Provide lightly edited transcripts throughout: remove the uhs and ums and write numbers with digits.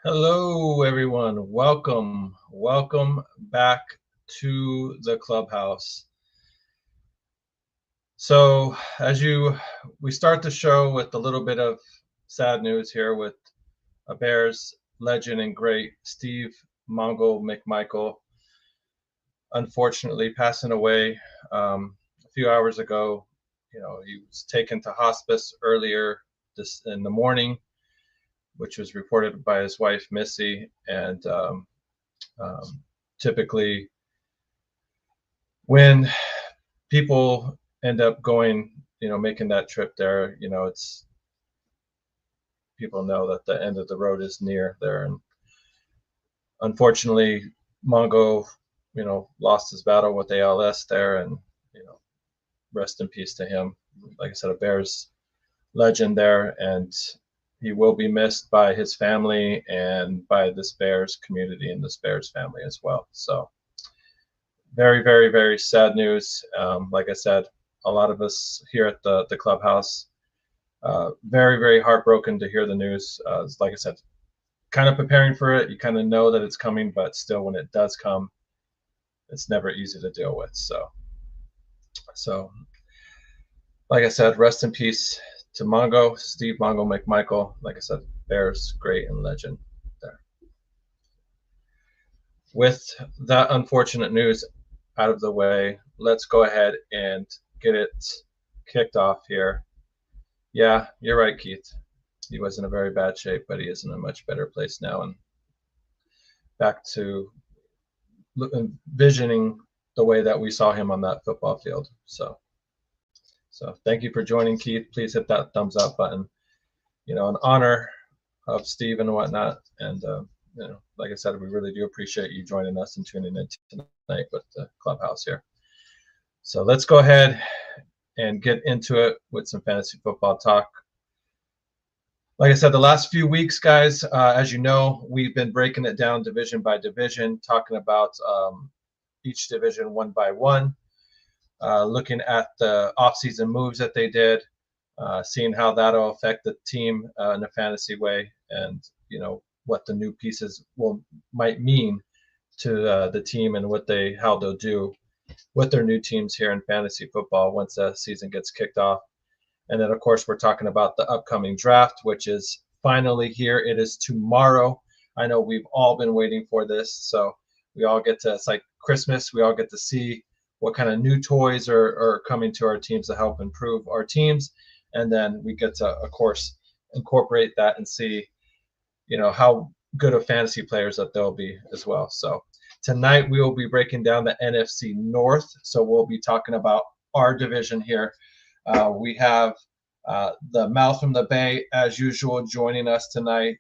Hello, everyone. Welcome back to the Clubhouse. So, we start the show with a little bit of sad news here with a Bears legend and great Steve Mongo McMichael, unfortunately passing away a few hours ago. He was taken to hospice earlier this in the morning, which was reported by his wife Missy, and typically when people end up going, making that trip there, it's people know that the end of the road is near there. And unfortunately, Mongo, lost his battle with ALS there, and rest in peace to him. Like I said, a Bears legend there, and he will be missed by his family and by this Bears community and this Bears family as well. So very, very, very sad news. Like I said, a lot of us here at the Clubhouse, very, very heartbroken to hear the news. Like I said, kind of preparing for it. You kind of know that it's coming, but still, when it does come, it's never easy to deal with. So like I said, rest in peace to Mongo, Steve Mongo McMichael. Like I said, Bears great and legend there. With that unfortunate news out of the way, let's go ahead and get it kicked off here. Yeah, you're right, Keith. He was in a very bad shape, but he is in a much better place now and back to envisioning the way that we saw him on that football field. So thank you for joining, Keith. Please hit that thumbs up button, in honor of Steve and whatnot. And, like I said, we really do appreciate you joining us and tuning in tonight with the Clubhouse here. So let's go ahead and get into it with some fantasy football talk. Like I said, the last few weeks, guys, as you know, we've been breaking it down division by division, talking about each division one by one, looking at the offseason moves that they did, seeing how that'll affect the team in a fantasy way, and what the new pieces might mean to the team and how they'll do with their new teams here in fantasy football once the season gets kicked off. And then, of course, we're talking about the upcoming draft, which is finally here. It is tomorrow. I know we've all been waiting for this, so we all get to, it's like Christmas, we all get to see what kind of new toys are coming to our teams to help improve our teams. And then we get to, of course, incorporate that and see, how good of fantasy players that they'll be as well. So tonight we will be breaking down the NFC North. So we'll be talking about our division here. We have the Mal from the Bay, as usual, joining us tonight.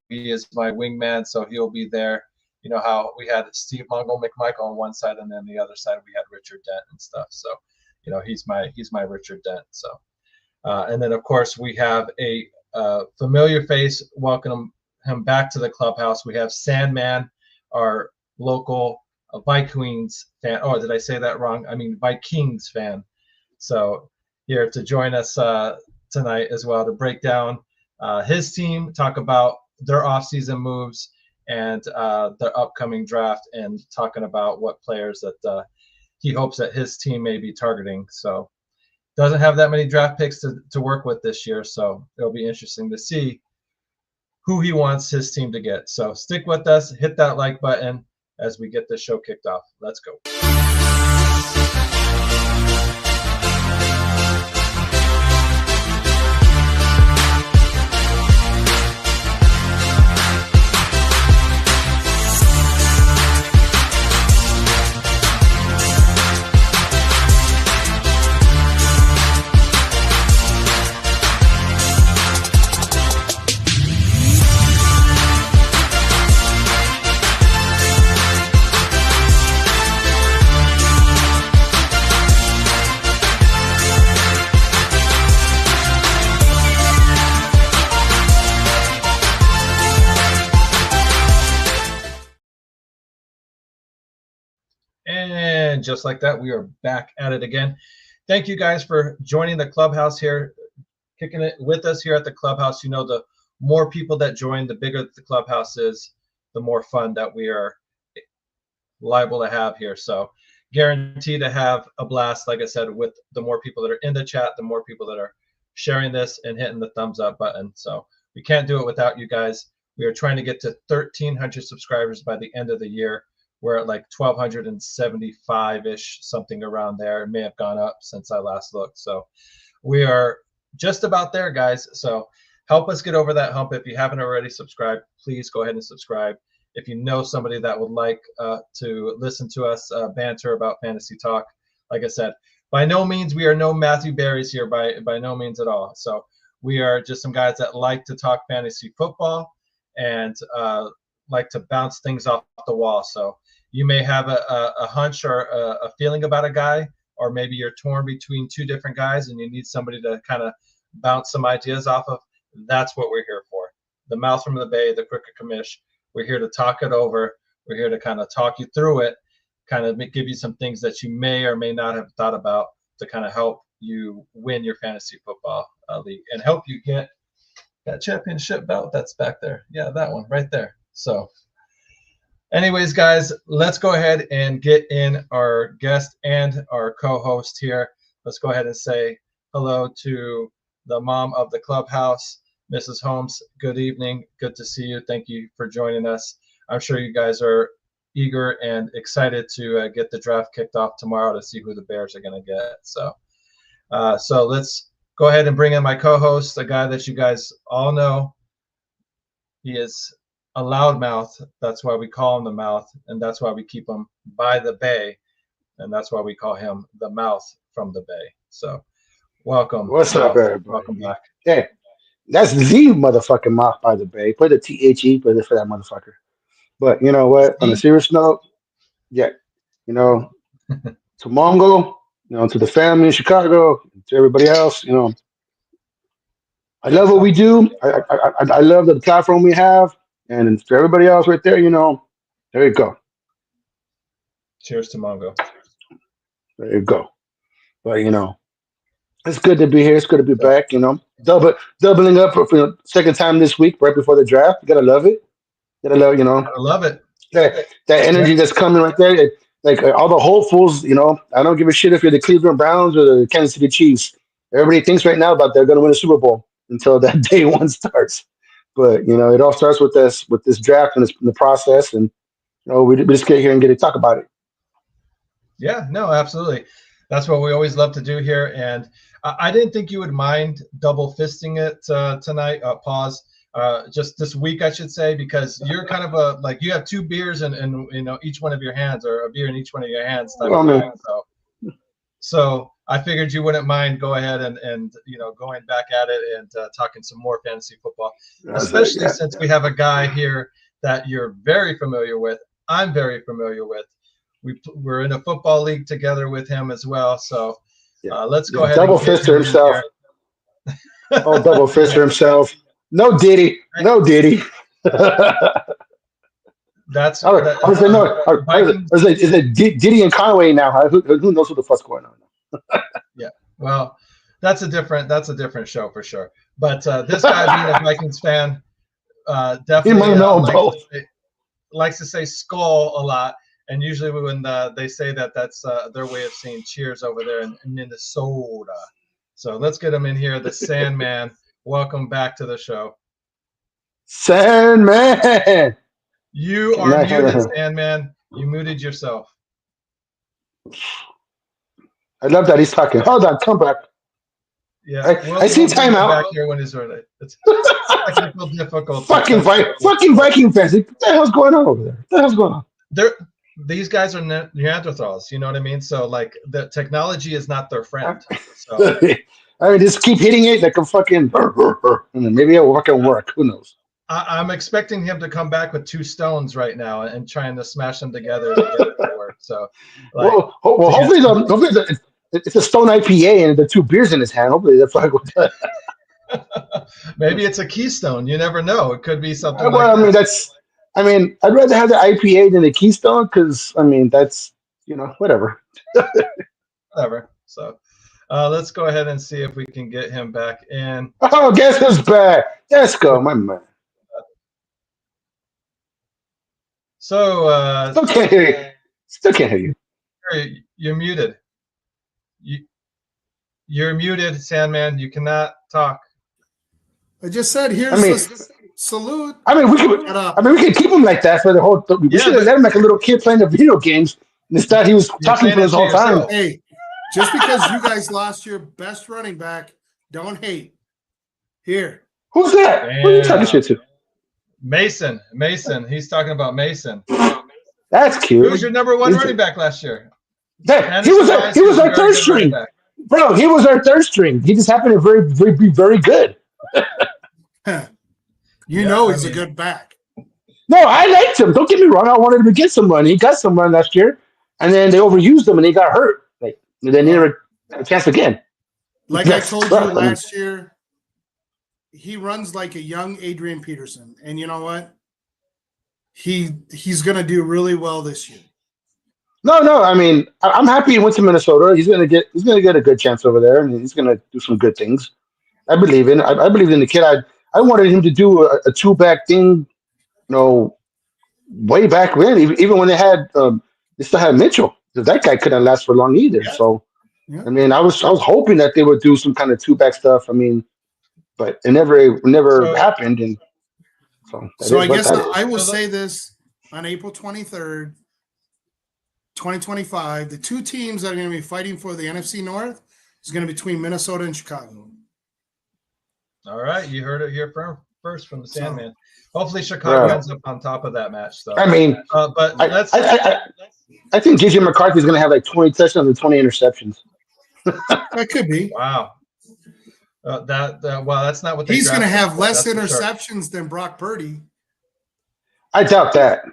He is my wingman, so he'll be there. How we had Steve Mongo McMichael on one side, and then the other side we had Richard Dent and stuff. So, he's my Richard Dent. So, and then of course we have a familiar face. Welcome him back to the Clubhouse. We have Sandman, our local Vikqueens fan. Oh, did I say that wrong? I mean Vikings fan. So here to join us tonight as well to break down his team, talk about their offseason moves and the upcoming draft, and talking about what players that he hopes that his team may be targeting. So doesn't have that many draft picks to work with this year, so it'll be interesting to see who he wants his team to get. So stick with us, hit that like button as we get this show kicked off. Let's go. And just like that, we are back at it again. Thank you guys for joining the Clubhouse here, kicking it with us here at the Clubhouse. The more people that join, the bigger the clubhouse is, the more fun that we are liable to have here. So guarantee to have a blast, like I said, with the more people that are in the chat, the more people that are sharing this and hitting the thumbs up button. So we can't do it without you guys. We are trying to get to 1,300 subscribers by the end of the year. We're at like 1,275-ish, something around there. It may have gone up since I last looked. So we are just about there, guys. So help us get over that hump. If you haven't already subscribed, please go ahead and subscribe. If you know somebody that would like to listen to us banter about fantasy talk, like I said, by no means we are no Matthew Berries here, by no means at all. So we are just some guys that like to talk fantasy football and like to bounce things off the wall. So you may have a hunch or a feeling about a guy, or maybe you're torn between two different guys and you need somebody to kind of bounce some ideas off of. That's what we're here for. The mouth from the bay, the quicker commish. We're here to talk it over. We're here to kind of talk you through it, kind of give you some things that you may or may not have thought about to kind of help you win your fantasy football league and help you get that championship belt that's back there. Yeah, that one right there. So anyways, guys, let's go ahead and get in our guest and our co-host here. Let's go ahead and say hello to the mom of the clubhouse, Mrs. Holmes. Good evening. Good to see you. Thank you for joining us. I'm sure you guys are eager and excited to get the draft kicked off tomorrow to see who the Bears are going to get. So let's go ahead and bring in my co-host, a guy that you guys all know. He is a loudmouth. That's why we call him the mouth, and that's why we keep him by the bay, and that's why we call him the mouth from the bay. So welcome. What's up, everybody? Welcome back. Hey, that's the motherfucking mouth by the bay. Put a THE for that motherfucker. But you know what? On a serious note, yeah, you know, to Mongo, to the family in Chicago, to everybody else, I love what we do. I love the platform we have, and for everybody else right there, there you go. Cheers to Mongo. There you go. But it's good to be here. It's good to be back. Doubling up for the second time this week, right before the draft. You gotta love it. You gotta love, I love it. That energy that's coming right there. Like all the hopefuls, I don't give a shit if you're the Cleveland Browns or the Kansas City Chiefs. Everybody thinks right now about they're gonna win a Super Bowl until that day one starts. But it all starts with this draft and the process, and we just get here and get to talk about it. Yeah, no, absolutely. That's what we always love to do here. And I didn't think you would mind double fisting it tonight. Pause. Just this week, I should say, because you're kind of you have two beers in each one of your hands, or a beer in each one of your hands. So I figured you wouldn't mind go ahead and going back at it and talking some more fantasy football, especially since we have a guy here that you're very familiar with. I'm very familiar with. We're in a football league together with him as well. So let's go ahead. Double fister himself. Oh, double fister himself. No Diddy. No Diddy. That's all right. Is it Diddy and Conway now? Who knows what the fuck's going on? Yeah. Well, that's a different show for sure. But this guy being a Vikings fan, definitely likes to say skull a lot. And usually when they say that, that's their way of saying cheers over there in Minnesota. So let's get him in here. The Sandman. Welcome back to the show. Sandman. You are muted, Sandman. You muted yourself. I love that he's talking. Hold on, come back. Yeah, I see timeout back here when he's ready. It's technical difficulty. Fucking Viking fans. What the hell's going on over there? What the hell's going on? These guys are Neanderthals, you know what I mean? So like the technology is not their friend. So I mean, just keep hitting it like a fucking and maybe it'll fucking work. Who knows? I'm expecting him to come back with two stones right now and trying to smash them together to get it to work. So hopefully it's a Stone IPA and the two beers in his hand. Hopefully that's like maybe it's a Keystone. You never know. It could be something. I mean, I'd rather have the IPA than the Keystone because, that's, whatever. Whatever. So let's go ahead and see if we can get him back in. Oh, guess who's back? Let's go, my man. So Still can't hear you. Still can't hear you. you're muted. You're muted, Sandman. You cannot talk. I just said, here's the salute. I mean, we could keep him like that for the whole. We should have let him like a little kid playing the video games. Instead, he was talking for us the whole time. Hey, just because you guys lost your best running back, don't hate. Here. Who's that? Who are you talking shit to? Mason. He's talking about Mason. That's cute. Who was your number one running back last year? He was our third string. Bro, he was our third string. He just happened to be very good. He's a good back. No, I liked him. Don't get me wrong. I wanted him to get some run. He got some run last year, and then they overused him, and he got hurt. Like, and then he never got a chance again. Like I told you last year, he runs like a young Adrian Peterson, and you know what? He's going to do really well this year. No. I mean, I'm happy he went to Minnesota. He's gonna get a good chance over there, and he's gonna do some good things. I believe in. I believe in the kid. I wanted him to do a two-back thing, way back when. Even when they still had Mitchell. That guy couldn't last for long either. Yeah. So, I mean, I was hoping that they would do some kind of two-back stuff. I mean, but it never happened. And so I guess I will say this on April 23rd. 2025, the two teams that are going to be fighting for the NFC North is going to be between Minnesota and Chicago. All right, you heard it here first from the Sandman. Hopefully, Chicago ends up on top of that match. Though. I mean, but I think JJ McCarthy is going to have like 20 touchdowns and 20 interceptions. That could be. Wow. That's not what he's going to have less interceptions than Brock Purdy. I doubt that.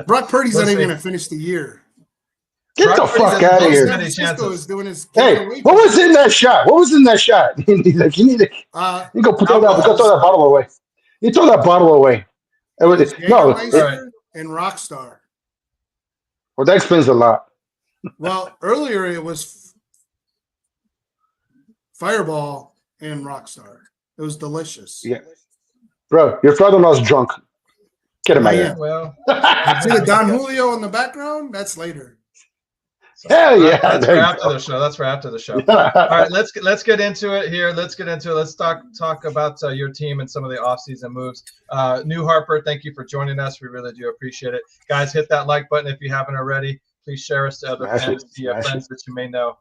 Brock Purdy's not even going to finish the year. Get the fuck out of here. Hey, what was in that shot? He's like, you need to go throw that bottle away. You throw that bottle away. And Rockstar. Well, that explains a lot. Well, earlier it was Fireball and Rockstar. It was delicious. Yeah. Bro, your father-in-law's drunk. Get him out of here. Well, see the Don Julio in the background? That's later. So, hell yeah! That's for after the show. That's for after the show. All right, let's get into it here. Let's talk about your team and some of the offseason moves. New Harper, thank you for joining us. We really do appreciate it, guys. Hit that like button if you haven't already. Please share us to other friends that you may know.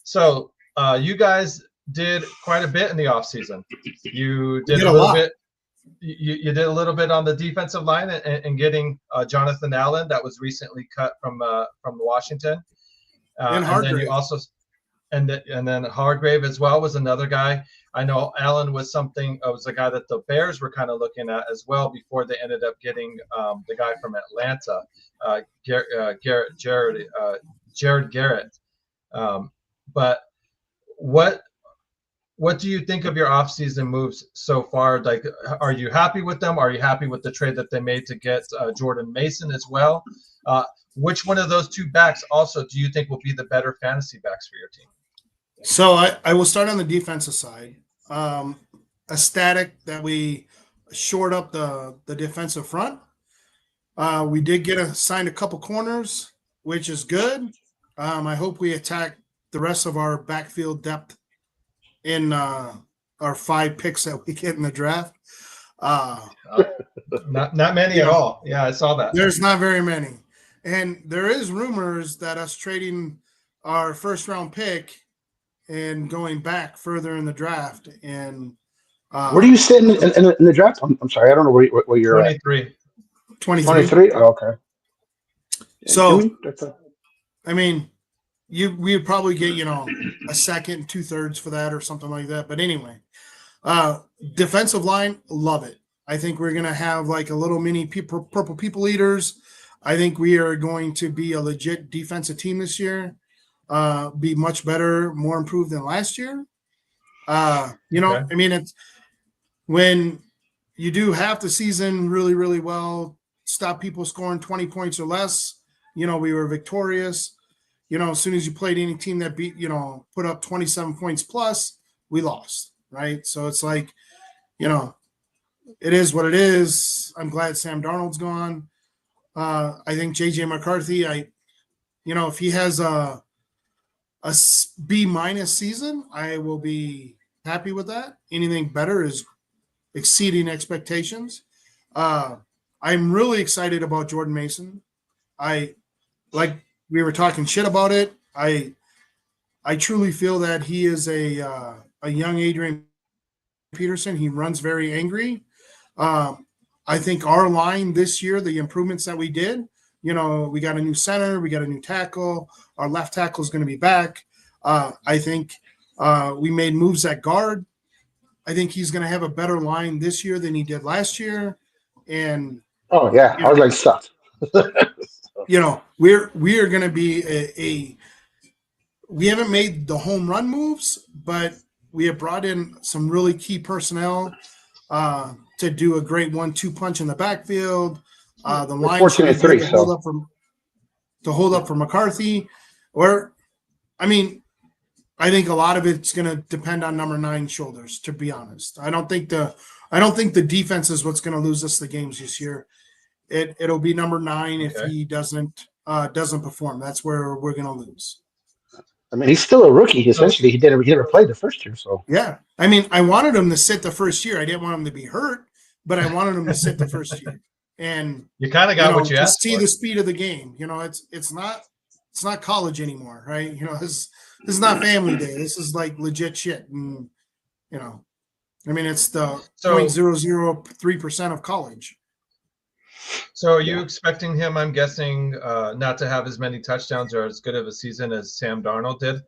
So you guys did quite a bit in the offseason. You did a little bit. You did a little bit on the defensive line and getting Jonathan Allen that was recently cut from Washington, and then you also and then Hargrave as well was another guy. I know Allen was a guy that the Bears were kind of looking at as well before they ended up getting the guy from Atlanta, Jared Garrett. But what do you think of your offseason moves so far? Like, are you happy with them? Are you happy with the trade that they made to get Jordan Mason as well? Which one of those two backs also do you think will be the better fantasy backs for your team? So I will start on the defensive side. Ecstatic that we shored up the defensive front. We did signed a couple corners, which is good. I hope we attack the rest of our backfield depth in our 5 picks that we get in the draft. Not many at all. Yeah, I saw that. There's not very many. And there is rumors that us trading our first-round pick and going back further in the draft. And where do you sit in the draft? I'm sorry, I don't know where you're 23. at. 23? Oh, okay. So, I mean, we would probably get, a second, 2/3 for that or something like that. But anyway, defensive line, love it. I think we're going to have like a little mini purple people eaters. I think we are going to be a legit defensive team this year, be much better, more improved than last year. I mean, it's when you do half the season really, really well, stop people scoring 20 points or less, we were victorious. As soon as you played any team that beat, put up 27 points plus, we lost, right? So it's like, it is what it is. I'm glad Sam Darnold's gone. I think JJ McCarthy, if he has a B- season, I will be happy with that. Anything better is exceeding expectations. I'm really excited about Jordan Mason. Like we were talking shit about it. I truly feel that he is a young Adrian Peterson. He runs very angry. I think our line this year, the improvements that we did, we got a new center, we got a new tackle. Our left tackle is going to be back. I think we made moves at guard. I think he's going to have a better line this year than he did last year. And I was like sucked. we are going to be we haven't made the home run moves, but we have brought in some really key personnel to do a great 1-2 punch in the backfield. The line should be good to hold up for McCarthy. I think a lot of it's going to depend on number 9 shoulders, to be honest. I don't think the defense is what's going to lose us the games this year. It'll be number 9 if he doesn't perform. That's where we're going to lose. I mean, he's still a rookie. Essentially, he never played the first year. So yeah, I mean, I wanted him to sit the first year. I didn't want him to be hurt, but I wanted him to sit the first year. And you kind of got what you asked to see for. the speed of the game. It's not college anymore, right? This is not family day. This is like legit shit. And it's the 0.003% of college. So are you expecting him, I'm guessing, not to have as many touchdowns or as good of a season as Sam Darnold did?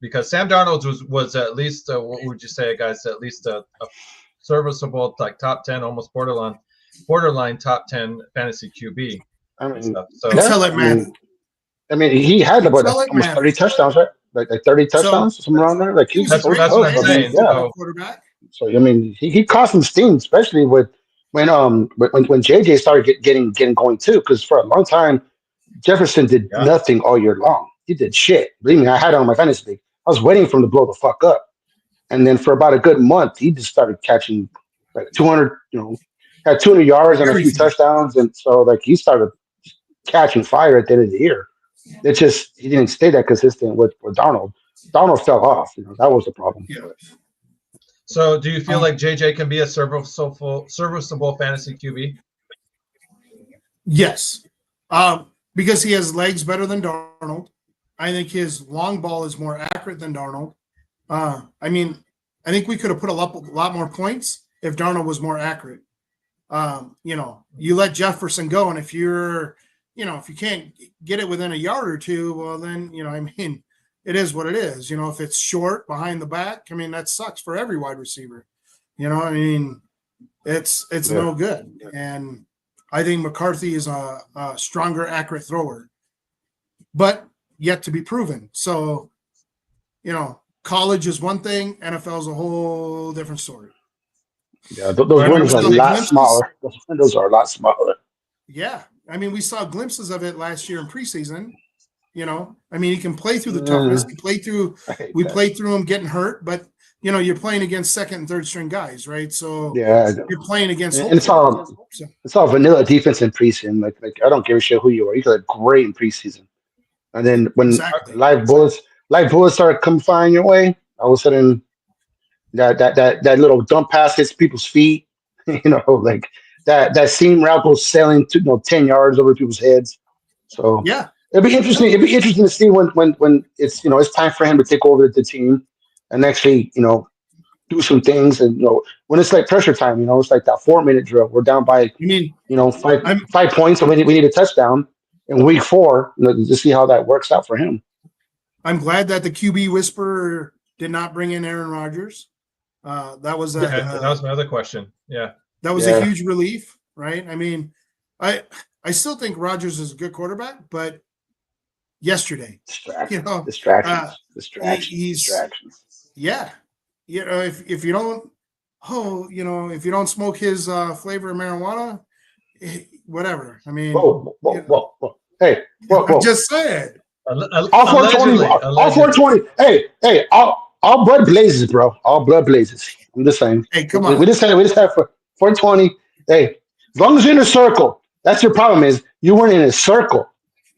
Because Sam Darnold was at least, what would you say, guys, at least a serviceable, like top 10, almost borderline top 10 fantasy QB. I mean, until it mattered. I mean, he had almost 30 touchdowns, right? Like 30 touchdowns, somewhere around there. Like that's what I'm saying. Quarterback. So I mean, he caused some steam, especially when JJ started getting going too. Because for a long time, Jefferson did nothing all year long. He did shit. Believe me, I had it on my fantasy league. I was waiting for him to blow the fuck up, and then for about a good month, he just started catching like 200. Had 200 yards and a few touchdowns, and so like he started catching fire at the end of the year. It just he didn't stay that consistent with Darnold. Darnold fell off. That was the problem. Yeah. So, do you feel like JJ can be a serviceable fantasy QB? Yes, because he has legs better than Darnold. I think his long ball is more accurate than Darnold. I think we could have put a lot more points if Darnold was more accurate. You let Jefferson go, and if you're, if you can't get it within a yard or two, well, then, it is what it is. If it's short behind the back, that sucks for every wide receiver. It's no good. And I think McCarthy is a stronger, accurate thrower, but yet to be proven. So, college is one thing, NFL is a whole different story. Yeah, those windows are a lot smaller. Those windows are a lot smaller. Yeah. We saw glimpses of it last year in preseason. He can play through the toughness. We played through him getting hurt, but you're playing against second and third string guys, right? So you're playing against. And it's all vanilla defense in preseason. Like I don't give a shit who you are. You look great in preseason, and then when live bullets start coming flying your way, all of a sudden that little dump pass hits people's feet. Like that seam route goes sailing to 10 yards over people's heads. So yeah. It'd be interesting to see when it's it's time for him to take over the team and actually do some things, and when it's like pressure time, it's like that 4-minute drill. We're down by 5 points, and we need a touchdown in week 4 to see how that works out for him. I'm glad that the QB whisperer did not bring in Aaron Rodgers. That was that was my other question. Yeah, that was a huge relief, right? I still think Rodgers is a good quarterback, but yesterday, distractions. Yeah, if you don't, if you don't smoke his flavor of marijuana, whatever. Whoa. Hey, whoa. I'm just saying. All 420. Hey, all blood blazes, bro. All blood blazes. I'm just saying. Hey, come We on. just had for 420. Hey, as long as you're in a circle, that's your problem. Is you weren't in a circle.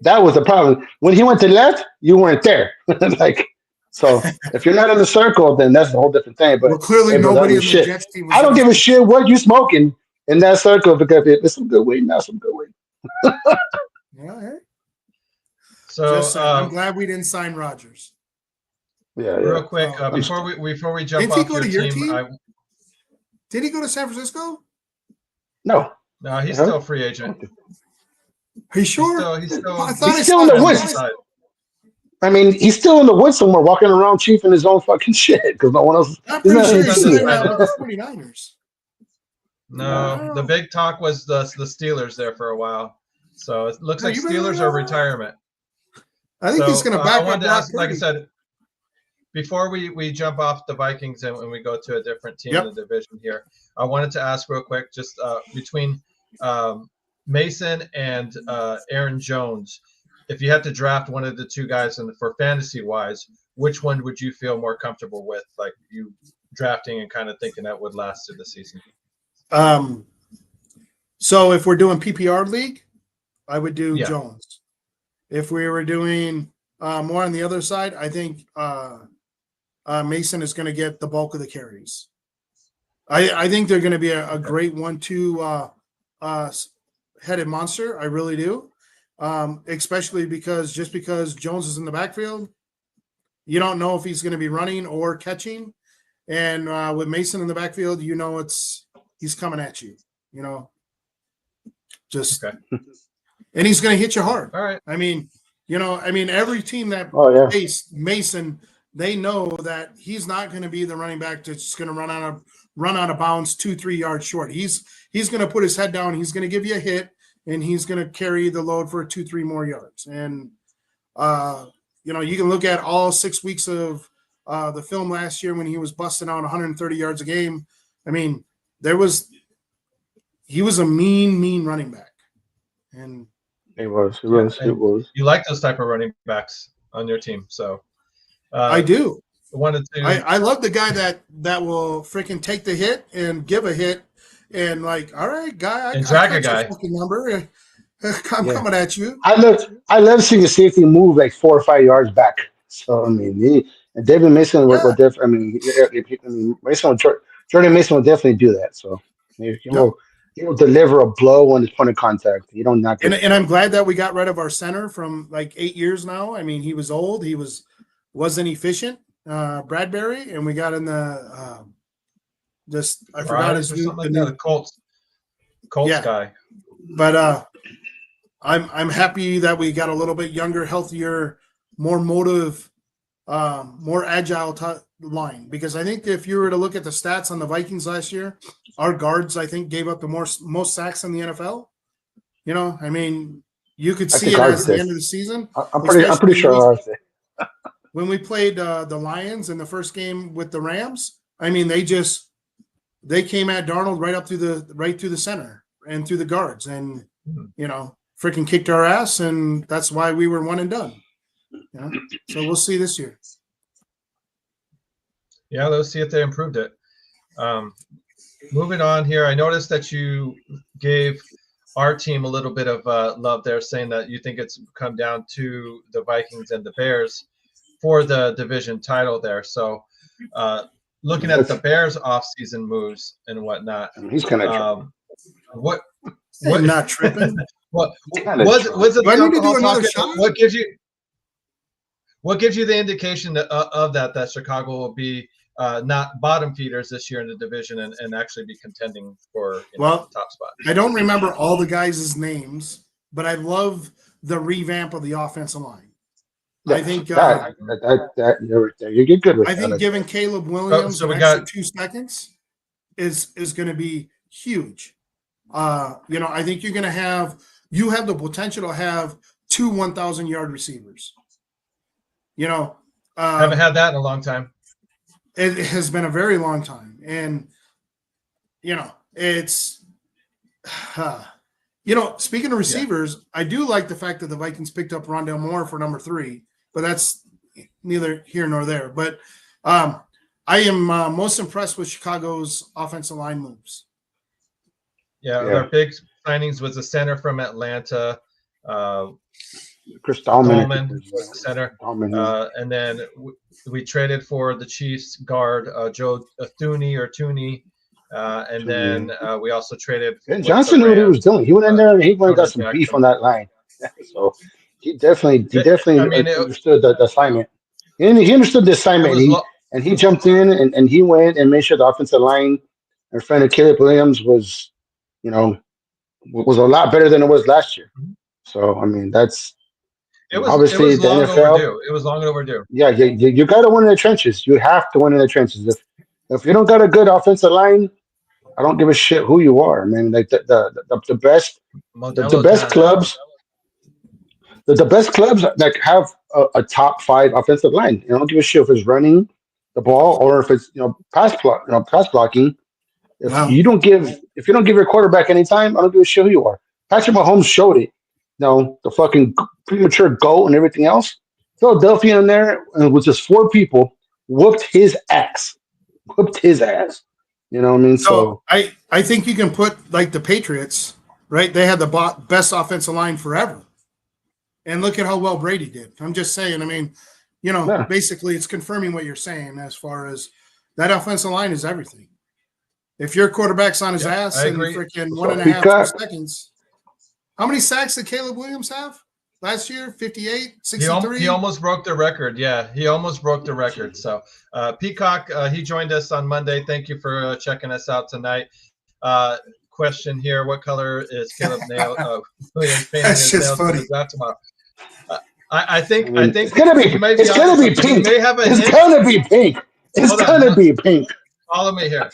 That was the problem. When he went to left, you weren't there. Like, so if you're not in the circle, then that's a whole different thing. But Well, clearly hey, bro, that nobody was in the shit. Jets team was I in don't the give a circle. shit what you smoking in that circle because it's some good weed, not some good weed. Yeah, hey. So Just saying. I'm glad we didn't sign Rodgers. Yeah, real quick, before we jump Didn't he off go your to your team, team? Did he go to San Francisco? no, he's still a free agent. Are you sure? He's still I thought he's still in the woods. I mean, he's still in the woods somewhere, walking around chiefing his own fucking shit because no one else. I'm pretty sure he's signed signed with the 49ers. No, the big talk was the Steelers there for a while. So it looks like Steelers are retirement. I think he's going to back up Brock Purdy. Like I said, before we jump off the Vikings and we go to a different team in the division here, I wanted to ask real quick, just between Mason and Aaron Jones, if you had to draft one of the two guys for fantasy wise, which one would you feel more comfortable with, like you drafting and kind of thinking that would last through the season? So if we're doing PPR league, I would do Jones. If we were doing more on the other side, I think Mason is going to get the bulk of the carries. I think they're going to be a great 1-2 headed monster. I really do. Especially because Jones is in the backfield, you don't know if he's going to be running or catching. And with Mason in the backfield, he's coming at you, and he's going to hit you hard. All right. I mean, every team that faced Mason, they know that he's not going to be the running back that's going to run out of bounds 2-3 yards short. He's going to put his head down. He's going to give you a hit, and he's going to carry the load for 2-3 more yards. And you can look at all 6 weeks of the film last year when he was busting out 130 yards a game. I mean, he was a mean running back. And it was. You like those type of running backs on your team, so I do. I love the guy that will freaking take the hit and give a hit and like, all right, guy, and drag a guy. Fucking number. I'm coming at you. I love seeing a safety move like 4 or 5 yards back. So I mean, and David Mason will definitely. I mean, Jordan Mason will definitely do that. So he'll deliver a blow on his point of contact. You don't knock it. And I'm glad that we got rid of our center from like 8 years now. I mean, he was old. He wasn't efficient, Bradbury, and we got in the I forgot his name. The Colts guy. But I'm happy that we got a little bit younger, healthier, more motive, more agile line. Because I think if you were to look at the stats on the Vikings last year, our guards, I think, gave up the most sacks in the NFL. I mean, you could see it at the end of the season. I'm pretty sure. When we played the Lions in the first game with the Rams, I mean, they came at Darnold right through the center and through the guards, and freaking kicked our ass, and that's why we were one and done. So we'll see this year. Yeah, let's see if they improved it. Moving on here, I noticed that you gave our team a little bit of love there, saying that you think it's come down to the Vikings and the Bears for the division title there. So looking at the Bears offseason moves and whatnot, he's kind of what not tripping. was it? Do I need to do another shot? What gives you the indication of that Chicago will be not bottom feeders this year in the division and actually be contending for the top spot? I don't remember all the guys' names, but I love the revamp of the offensive line. I think you get good with. I think giving Caleb Williams an extra 2 seconds is going to be huge. I think you're going to have the potential to have 2 1,000-yard receivers. Haven't had that in a long time. It has been a very long time, and it's speaking of receivers, I do like the fact that the Vikings picked up Rondale Moore for number 3, but that's neither here nor there. But I am most impressed with Chicago's offensive line moves. Yeah, their big signings was a center from Atlanta. Chris Dahlman was the center. Dahlman, and then we traded for the Chiefs guard, Joe Thuney. And then we also traded. Ben Johnson knew what he was doing. He went in there and he got some beef on that line. So he definitely understood the assignment. He understood the assignment. And he jumped in and he went and made sure the offensive line in front of Caleb Williams was, was a lot better than it was last year. So I mean, it was the long NFL. Overdue. It was long overdue. Yeah, you got to win in the trenches. You have to win in the trenches. If you don't got a good offensive line, I don't give a shit who you are. I mean, like the best clubs, the best clubs that have a top 5 offensive line. I don't give a shit if it's running the ball or if it's pass blocking. If you don't give your quarterback any time, I don't give a shit who you are. Patrick Mahomes showed it. The fucking premature goal and everything else. Philadelphia in there with just 4 people whooped his ass. You know what I mean? So I think you can put like the Patriots, right? They had the best offensive line forever. And look at how well Brady did. I'm just saying, I mean, basically it's confirming what you're saying as far as that offensive line is everything. If your quarterback's on his ass in freaking 1.5 seconds. How many sacks did Caleb Williams have last year? 58, 63? He almost broke the record. Yeah, he almost broke the record. So Peacock, he joined us on Monday. Thank you for checking us out tonight. Question here: what color is Caleb Williams painting his nails for the draft tomorrow? I think it's gonna be pink. It's gonna be pink. It's gonna be pink. Follow me here.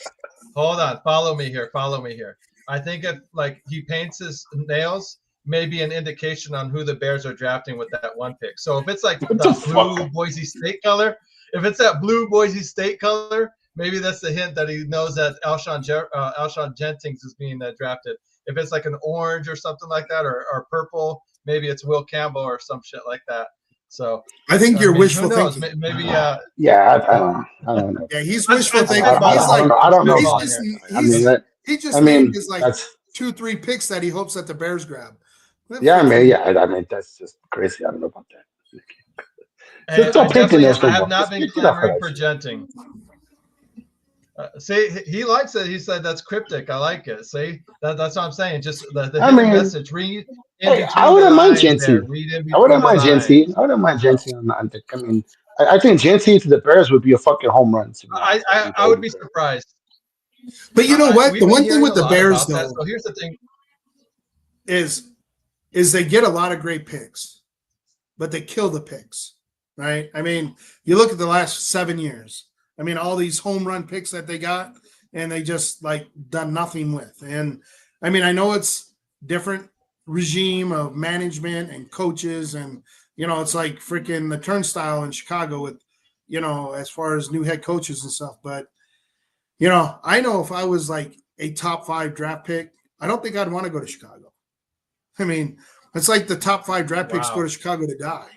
Hold on. Follow me here. I think if he paints his nails, maybe an indication on who the Bears are drafting with that 1 pick. So if it's like the blue Boise State color, maybe that's the hint that he knows that Alshon Jennings is being drafted. If it's like an orange or something like that, or purple, maybe it's Will Campbell or some shit like that. So I think you're wishful thinking. Maybe I don't know. Yeah, he's wishful thinking. I don't know. He just named his 2-3 picks that he hopes that the Bears grab. I mean that's just crazy. I don't know about that. I have not been clamoring for Genting. See, he likes it. He said that's cryptic. I like it. See, that's what I'm saying. Just the message. Read. I wouldn't mind Genty. I wouldn't mind Genty on that. I mean, I think Genty to the Bears would be a fucking home run. I would be surprised. But you know what? The one thing with the Bears, though, so here's the thing: is they get a lot of great picks, but they kill the picks, right? I mean, you look at the last 7 years. I mean, all these home run picks that they got, and they just done nothing with. And I mean, I know it's different regime of management and coaches, and it's like freaking the turnstile in Chicago with, as far as new head coaches and stuff. But I know if I was like a top 5 draft pick, I don't think I'd want to go to Chicago. I mean, it's like the top 5 draft picks go to Chicago to die.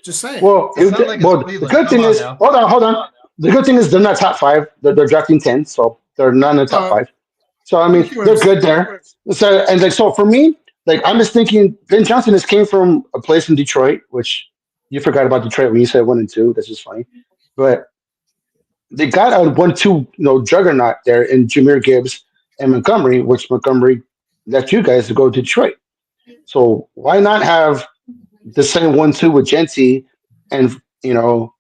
Just saying. Well, the good thing is, hold on. The good thing is they're not top 5. They're drafting 10, so they're not in the top 5. So I mean, they're good there. So for me, I'm just thinking Ben Johnson just came from a place in Detroit, which you forgot about Detroit when you said 1 and 2. That's just funny, but they got a 1-2 juggernaut there in Jahmyr Gibbs and Montgomery, which Montgomery left you guys to go to Detroit. So why not have the same 1-2 with Genty and and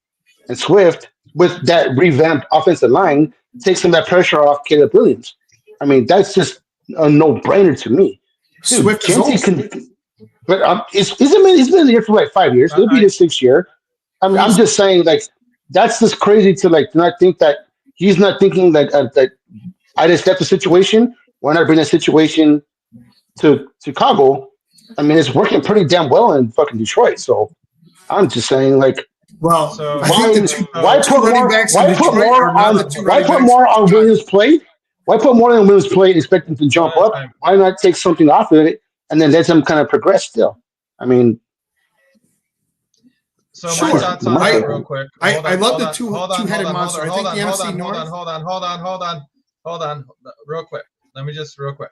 Swift with that revamped offensive line, take some of that pressure off Caleb Williams? I mean, that's just a no-brainer to me. Dude, Swift Genty can, but he's been here for 5 years. He'll be his 6th year. I mean, I'm just saying, that's just crazy to not think that he's not thinking that I just left the situation. Why not bring that situation to Chicago? I mean, it's working pretty damn well in fucking Detroit. So I'm just saying, why put more on Williams' plate? Why put more on Williams' plate, expecting to jump up? Why not take something off of it and then let him kind of progress still? I mean, So my thoughts on that real quick. I love the two-headed monster. I think the NFC North. Hold on, real quick. Let me just real quick.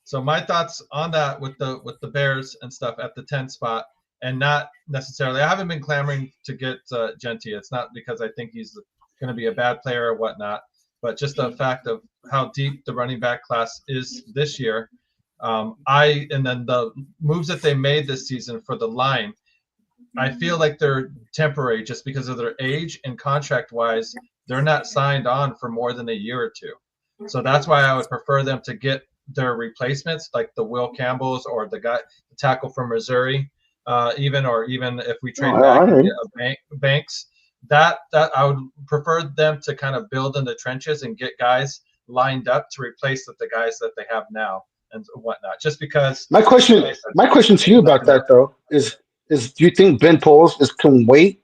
So my thoughts on that with the Bears and stuff at the 10 spot, and not necessarily. I haven't been clamoring to get Genty. It's not because I think he's going to be a bad player or whatnot, but just the fact of how deep the running back class is this year. And then the moves that they made this season for the line, I feel like they're temporary just because of their age, and contract-wise, they're not signed on for more than a year or two. So that's why I would prefer them to get their replacements, like the Will Campbells or the tackle from Missouri, even if we trade back and get a Banks. That I would prefer them to kind of build in the trenches and get guys lined up to replace the guys that they have now and whatnot. Just because my question to you about that though is do you think Ben Poles can wait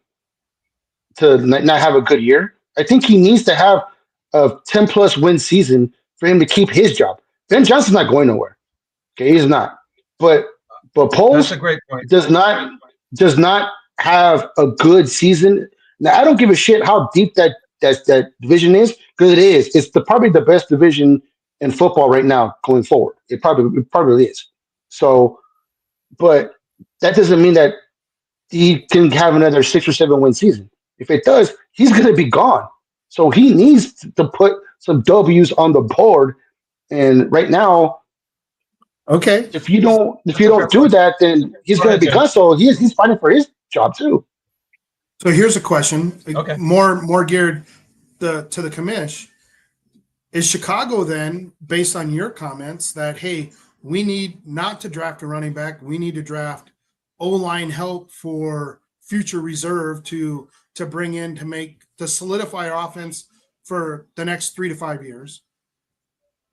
to not have a good year? I think he needs to have a 10+ win season for him to keep his job. Ben Johnson's not going nowhere. Okay, he's not. But Poles that's a great point. does not have a good season. Now I don't give a shit how deep that division is, because it is. It's probably the best division in football right now going forward. It probably is. So, but that doesn't mean that he can have another 6 or 7 win season. If it does, he's going to be gone. So he needs to put some W's on the board. And right now, okay, if you don't do that, then he's going to be gone. So he's fighting for his job too. So here's a question, okay, more geared to the commish. Is Chicago then, based on your comments, that hey, we need not to draft a running back, we need to draft O-line help for future reserve to bring in to solidify our offense for the next 3 to 5 years?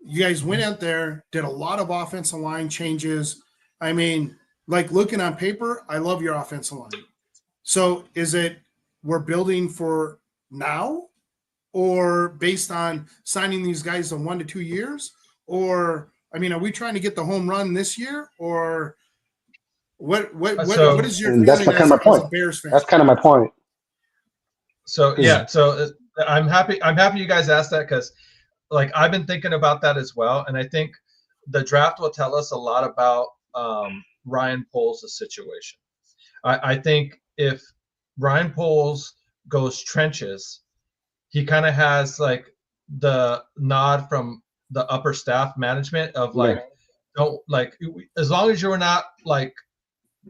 You guys went out there, did a lot of offensive line changes. I mean, like looking on paper, I love your offensive line. So is it we're building for now, or based on signing these guys in 1 to 2 years? Or, I mean, are we trying to get the home run this year, or what is your feeling that's kind of my point. as a Bears fan? That's kind of my point. So yeah, so I'm happy you guys asked that, because like I've been thinking about that as well, and I think the draft will tell us a lot about Ryan Poles' situation. I think if Ryan Poles goes trenches, he kind of has like the nod from the upper staff management of like, don't like, as long as you're not like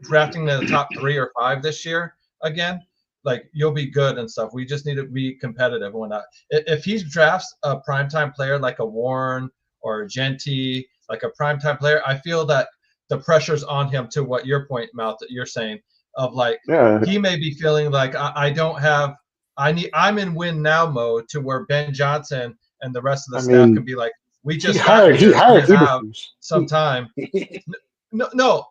drafting in the top 3 or 5 this year again, like you'll be good and stuff. We just need to be competitive and whatnot. If he drafts a primetime player like a Warren or a Genty, like a primetime player, I feel that the pressure's on him, to what your point, Mouth, that you're saying, of like, he may be feeling like I'm in win now mode, to where Ben Johnson and the rest of the staff can be like, we just he hired some time. No,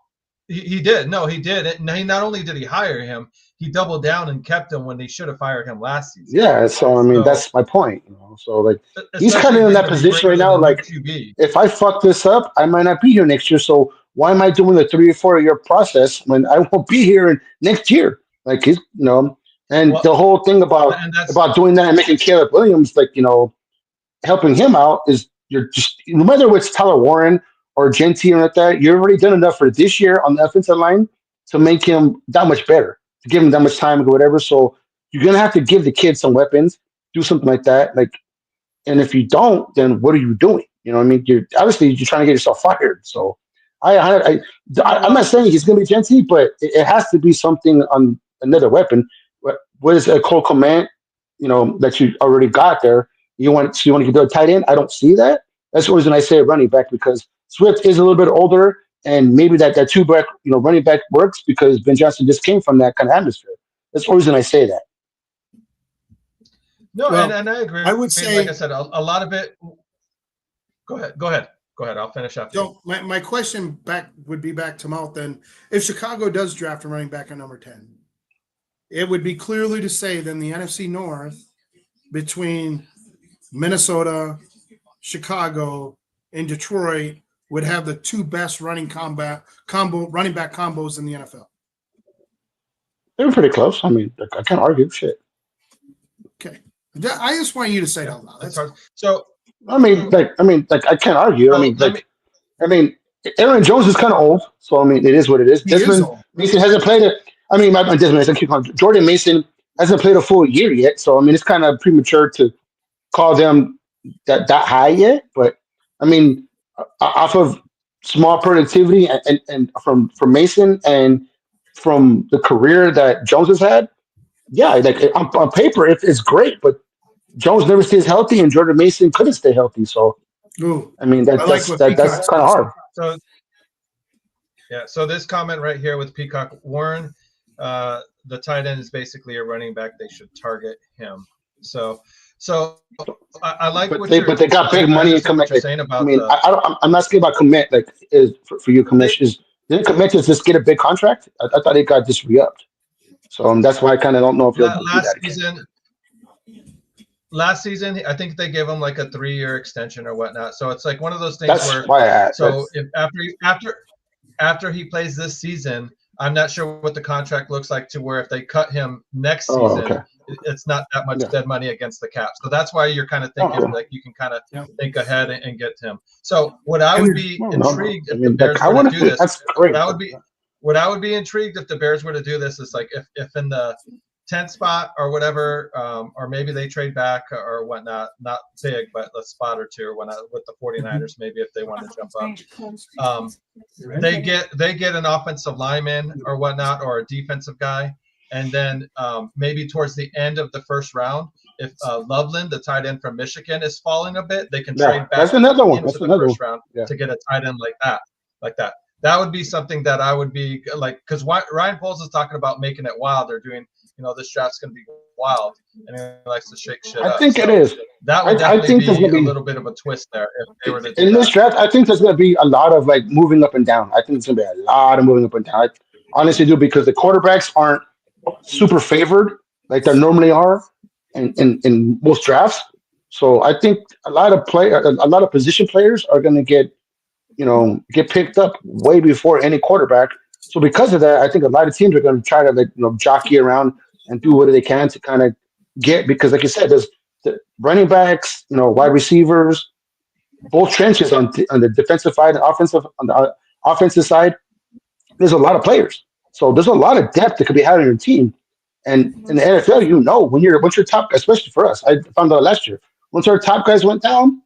he did. No, he did. And he not only did he hire him, he doubled down and kept him when they should have fired him last season. Yeah, so I mean, that's my point. You know? So like, he's kind of in that position right now. Like, if I fuck this up, I might not be here next year. So why am I doing the 3 or 4 year process when I won't be here next year? Like, he's, you know, and the whole thing about doing that and making Caleb Williams, like, you know, helping him out is, you're just, no matter it's Tyler Warren or Genty or like that, you've already done enough for this year on the offensive line to make him that much better, to give him that much time or whatever. So you're gonna have to give the kid some weapons, do something like that. Like, and if you don't, then what are you doing? You know what I mean? You're trying to get yourself fired. So I'm not saying he's gonna be Genty, but it has to be something on another weapon. What is a Cole Command, you know, that you already got there? You want to do a tight end? I don't see that. That's the reason I say running back, because Swift is a little bit older, and maybe that 2-back, you know, running back works because Ben Johnson just came from that kind of atmosphere. That's the reason I say that. No, well, and I agree. I would say, like I said, a lot of it. Go ahead. I'll finish up. So my question would be back to Mouth then. If Chicago does draft a running back at number 10, it would be clearly to say then the NFC North between Minnesota, Chicago, and Detroit would have the 2 best running back combos in the NFL. They were pretty close. I mean, like, I can't argue. Shit. Okay. I just want you to say it out loud. That's hard. So I mean, I can't argue. I mean, Aaron Jones is kind of old, so I mean, it is what it is. He is Desmond old. Mason hasn't played it. I mean, my Desmond Mason, keep on. Jordan Mason hasn't played a full year yet, so I mean, it's kind of premature to call them that high yet. But I mean, off of small productivity and from Mason and from the career that Jones has had, yeah, like on paper, it's great, but Jones never stays healthy, and Jordan Mason couldn't stay healthy. So, Ooh, I mean, that's kind of hard. So, yeah. So this comment right here with Peacock Warren, the tight end is basically a running back. They should target him. So I like but they got big money in commit. Saying about I mean, I'm asking about commit. Like, is for you commit is didn't commit just get a big contract? I thought he got just re-upped. So that's why I kind of don't know if he'll do that again. Last season, I think they gave him like a 3-year extension or whatnot. So it's like one of those things That's why I asked. So if after he plays this season, I'm not sure what the contract looks like to where if they cut him next season, it's not that much dead money against the cap. So that's why you're kind of thinking like you can kind of think ahead and get him. So what I would be intrigued if the Bears were to do this, that's great. what I would be intrigued if the Bears were to do this is like if in the 10th spot or whatever, or maybe they trade back or whatnot, not big, but a spot or two or whatnot with the 49ers, maybe if they want to jump up. They get an offensive lineman or whatnot, or a defensive guy. And then maybe towards the end of the first round, if Loveland, the tight end from Michigan, is falling a bit, they can trade back that's another one. into the first round to get a tight end like that. That would be something that I would be like, because Ryan Poles is talking about making it wild. They're doing, this draft's going to be wild, and he likes to shake shit up. I think it is. That would definitely be a little bit of a twist there if they were to do in this draft. I think there's going to be a lot of like moving up and down. I think there's going to be a lot of moving up and down. I honestly do, because the quarterbacks aren't super favored like they normally are in most drafts. So I think a lot of position players are going to get picked up way before any quarterback. So because of that, I think a lot of teams are going to try to jockey around and do what they can to kind of get, because like you said, there's the running backs, wide receivers, both trenches on the defensive side and on the offensive side. There's a lot of players, so there's a lot of depth that could be had on your team. And in the NFL, once your top, especially for us, I found out last year, once our top guys went down,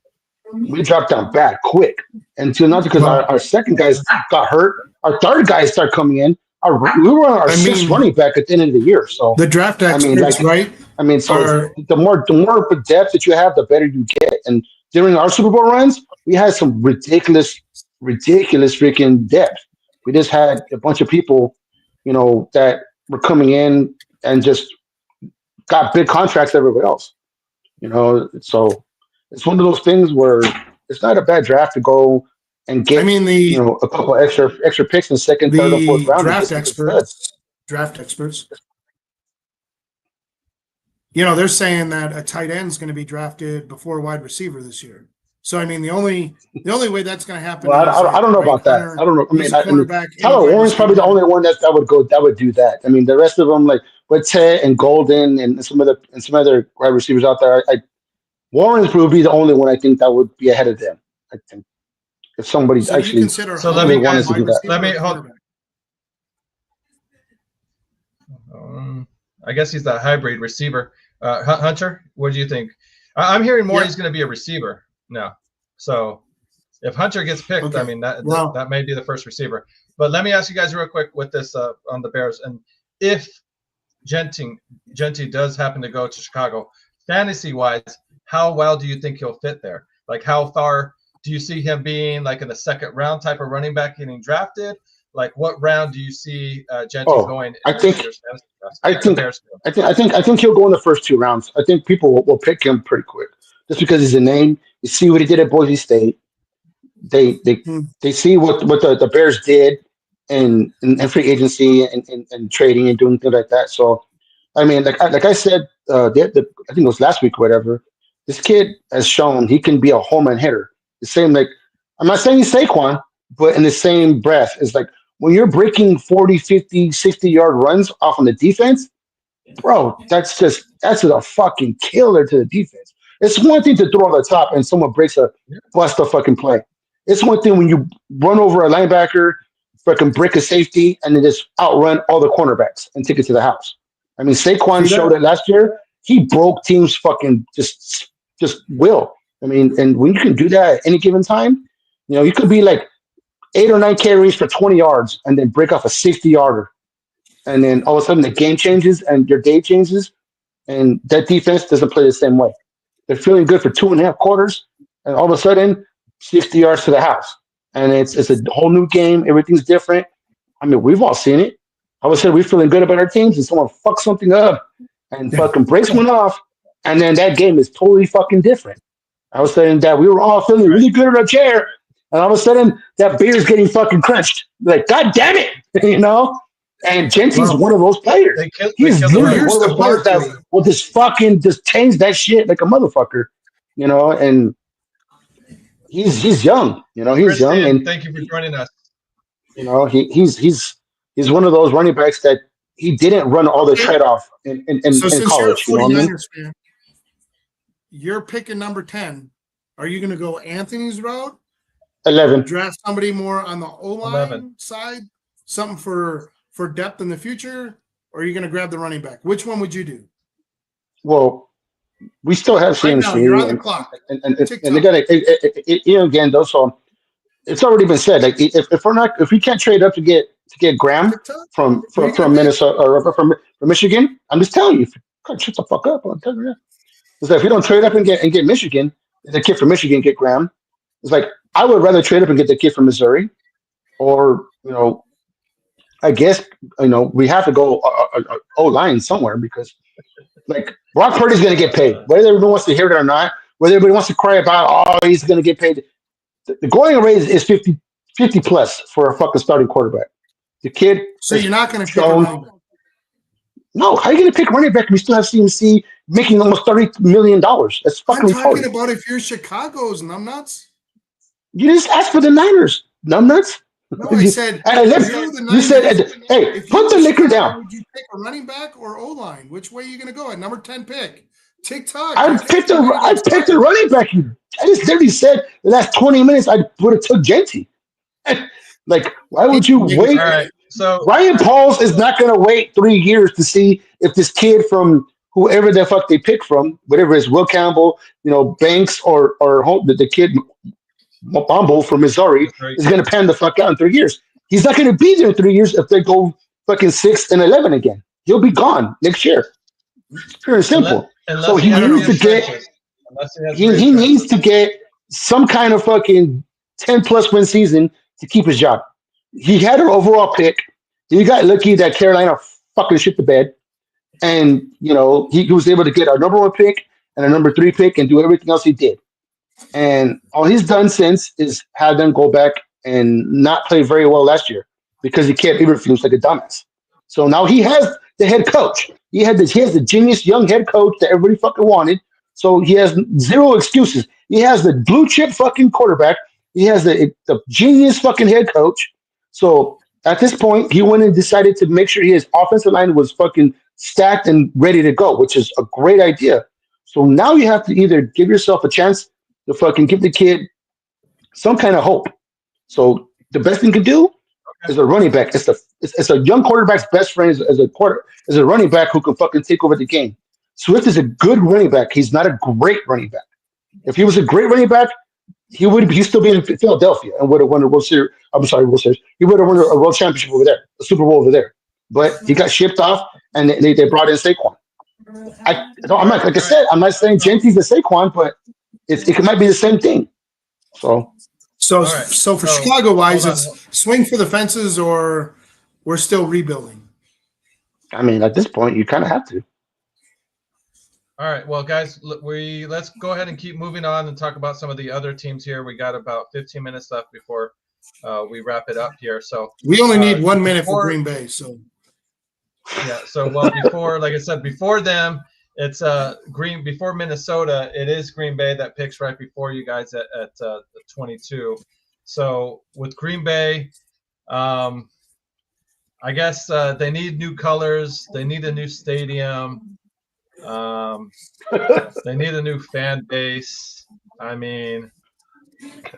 we dropped down bad quick. Until not because our second guys got hurt, our third guys start coming in. We were on our sixth running back at the end of the year. So the draft experts, right? I mean, so the more depth that you have, the better you get. And during our Super Bowl runs, we had some ridiculous freaking depth. We just had a bunch of people, that were coming in and just got big contracts everywhere else. So it's one of those things where it's not a bad draft to go and get, a couple extra picks in second, third, or fourth round. Draft experts. They're saying that a tight end is going to be drafted before a wide receiver this year. So I mean, the only way that's going to happen. Well, I don't know about that. I don't know. I mean, Tyler Warren's probably the only one that would do that. I mean, the rest of them, like with Ted and Golden and some other wide receivers out there, Warren's would be the only one I think that would be ahead of them. I think if somebody's actually let me wanted to do that. Let me hold. I guess he's that hybrid receiver. Hunter, what do you think? I'm hearing more. He's going to be a receiver now. So if Hunter gets picked, I mean that may be the first receiver. But let me ask you guys real quick with this on the Bears, and if Genty does happen to go to Chicago, fantasy wise, how well do you think he'll fit there? Like, how far do you see him being, like in the second round type of running back getting drafted? Like, what round do you see Genty going? I think he'll go in the first 2 rounds. I think people will pick him pretty quick, just because he's a name. You see what he did at Boise State. They see what the Bears did in free agency and trading and doing things like that. So, I mean, like I said, I think it was last week or whatever. This kid has shown he can be a home run hitter. The same, like, I'm not saying he's Saquon, but in the same breath, it's like when you're breaking 40, 50, 60-yard runs off on the defense, bro, that's a fucking killer to the defense. It's one thing to throw on the top and someone breaks a bust a fucking play. It's one thing when you run over a linebacker, fucking break a safety, and then just outrun all the cornerbacks and take it to the house. I mean, Saquon showed it last year. He broke teams fucking just will. I mean, and when you can do that at any given time, you could be like 8 or 9 carries for 20 yards and then break off a 60-yarder. And then all of a sudden the game changes and your day changes, and that defense doesn't play the same way. They're feeling good for 2.5 quarters, and all of a sudden 60 yards to the house. And it's a whole new game. Everything's different. I mean, we've all seen it. All of a sudden we're feeling good about our teams, and someone fucks something up and fucking breaks one off, and then that game is totally fucking different. I was saying that we were all feeling really good in our chair, and all of a sudden that beer's getting fucking crunched. Like, God damn it, And Genty's one of those players. He's literally one of those players that will just change that shit like a motherfucker, and he's young, he's young. And thank you for joining us. He's one of those running backs that he didn't run all the tread off in college. You're a 49ers fan, you're picking number 10. Are you going to go Anthony's route? 11. Draft somebody more on the O-line side, something for depth in the future, or are you going to grab the running back? Which one would you do? Well, we still have CMC. Right now, you're on the clock. And they got again though. So it's already been said. Like if we can't trade up to get Graham from Minnesota or from Michigan, I'm just telling you, God, shut the fuck up. I'm telling you that. It's like if you don't trade up and get Michigan, the kid from Michigan get Graham. It's like I would rather trade up and get the kid from Missouri, or I guess we have to go O-line somewhere, because like Brock Purdy's going to get paid, whether everyone wants to hear it or not. Whether everybody wants to cry about he's going to get paid. The going rate is 50 plus for a fucking starting quarterback. The kid. So you're not going to pick a running back? No, how are you going to pick running back? We still have CMC making almost $30 million. That's fucking. I'm talking about if you're Chicago's numbnuts. You just asked for the Niners, numbnuts. No, I said you said, hey, put the liquor down. Would you pick a running back or O-line? Which way are you going to go at number 10 pick? TikTok. I picked a running back. I just literally said the last 20 minutes I would have took Genty. Like, why would you wait? All right, so Ryan Pauls is not going to wait 3 years to see if this kid from whoever the fuck they pick from, whatever it is, Will Campbell, Banks, or the kid Bombo from Missouri is going to pan the fuck out in 3 years. He's not going to be there in 3 years if they go fucking 6 and 11 again. He'll be gone next year. It's pure and simple. So he needs to get some kind of fucking 10+ win season to keep his job. He had an overall pick. He got lucky that Carolina fucking shit the bed, and he was able to get a number 1 pick and a number 3 pick and do everything else he did. And all he's done since is have them go back and not play very well last year because he kept Eberflus like a dumbass. So now he has the head coach. He has the genius young head coach that everybody fucking wanted. So he has 0 excuses. He has the blue chip fucking quarterback. He has the genius fucking head coach. So at this point, he went and decided to make sure his offensive line was fucking stacked and ready to go, which is a great idea. So now you have to either give yourself a chance to fucking give the kid some kind of hope. So the best thing to do is a running back. It's a young quarterback's best friend is a running back who can fucking take over the game. Swift is a good running back. He's not a great running back. If he was a great running back, he'd still be in Philadelphia and would have won a World Series. World Series. He would have won a World Championship over there, a Super Bowl over there. But he got shipped off, and they brought in Saquon. I'm not saying Genty's the Saquon, but it might be the same thing. So for Chicago wise, it's swing for the fences, or we're still rebuilding. I mean, at this point, you kind of have to. All right, well, guys, let's go ahead and keep moving on and talk about some of the other teams here. We got about 15 minutes left before we wrap it up here. So we only need 1 minute for Green Bay. So yeah, so before, like I said, before them, it's before Minnesota. It is Green Bay that picks right before you guys at 22. So with Green Bay, I guess they need new colors. They need a new stadium. They need a new fan base. I mean,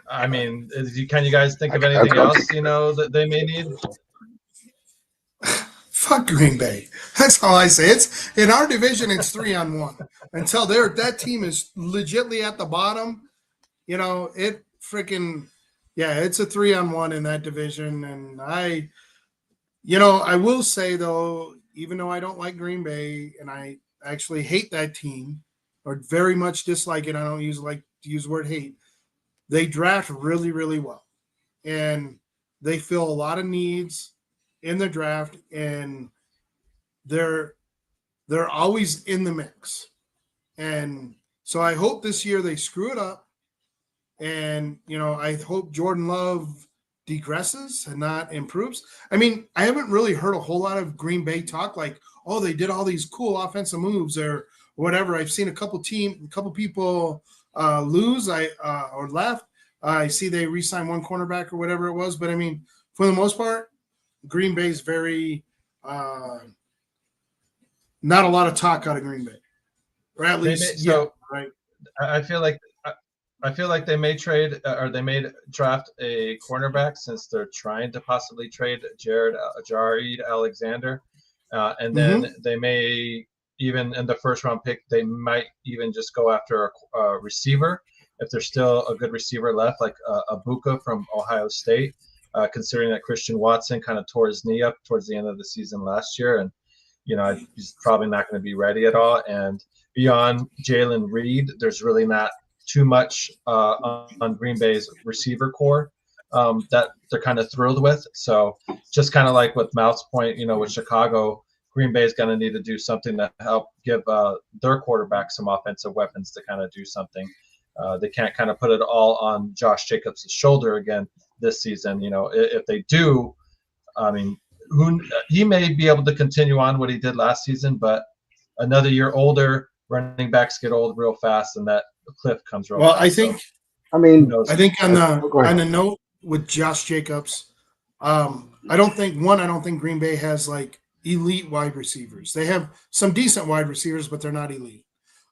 can you guys think of anything else, that they may need? Fuck Green Bay. That's all I say. It's in our division. It's 3-on-1 until that team is legitly at the bottom. It freaking it's a 3-on-1 in that division. And I will say though, even though I don't like Green Bay and I actually hate that team or very much dislike it, I don't like to use the word hate. They draft really, really well, and they fill a lot of needs in the draft, and they're always in the mix. And so I hope this year they screw it up, and I hope Jordan Love degresses and not improves. I mean, I haven't really heard a whole lot of Green Bay talk like, oh, they did all these cool offensive moves or whatever. I've seen a couple people lose or left. I see they re-signed one cornerback or whatever it was. But, I mean, for the most part, Green Bay's very not a lot of talk out of Green Bay. Or at least, right? I feel like they may trade or they may draft a cornerback since they're trying to possibly trade Jared Alexander. And then they may even in the first round pick, they might even just go after a receiver if there's still a good receiver left, like Abuka from Ohio State, considering that Christian Watson kind of tore his knee up towards the end of the season last year. And, he's probably not going to be ready at all. And beyond Jalen Reed, there's really not too much on Green Bay's receiver core that they're kind of thrilled with. So just kind of like with Mouth's point, with Chicago, Green Bay is going to need to do something to help give their quarterback some offensive weapons to kind of do something. They can't kind of put it all on Josh Jacobs' shoulder again this season. If they do, I mean, he may be able to continue on what he did last season, but another year older, running backs get old real fast, and that cliff comes real fast. I think. So, I think on the note with Josh Jacobs, I don't think Green Bay has like elite wide receivers. They have some decent wide receivers, but they're not elite.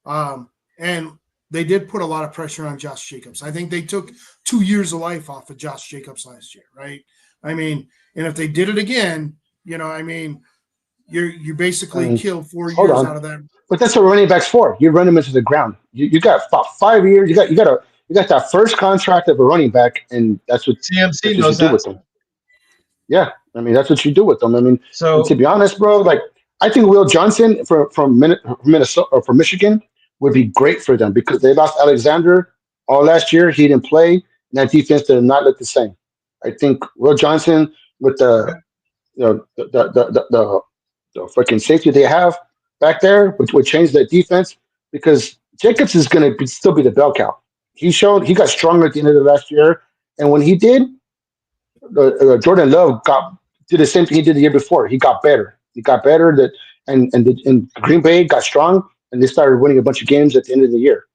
And they did put a lot of pressure on Josh Jacobs. I think they took 2 years of life off of Josh Jacobs last year, right? I mean, and if they did it again, you basically kill 4 years out of that. But that's what running backs for. You run them into the ground. You got about 5 years. You got that first contract of a running back, and that's what CMC knows do with them. Yeah, I mean that's what you do with them. I mean, so to be honest, bro, like I think Will Johnson from Minnesota or from Michigan would be great for them because they lost Alexander all last year. He didn't play, and that defense did not look the same. I think Will Johnson with the freaking safety they have back there, which would change the defense because Jacobs is going to still be the bell cow. He got stronger at the end of the last year, and when he did, Jordan Love did the same thing he did the year before. He got better. And Green Bay got strong, and they started winning a bunch of games at the end of the year.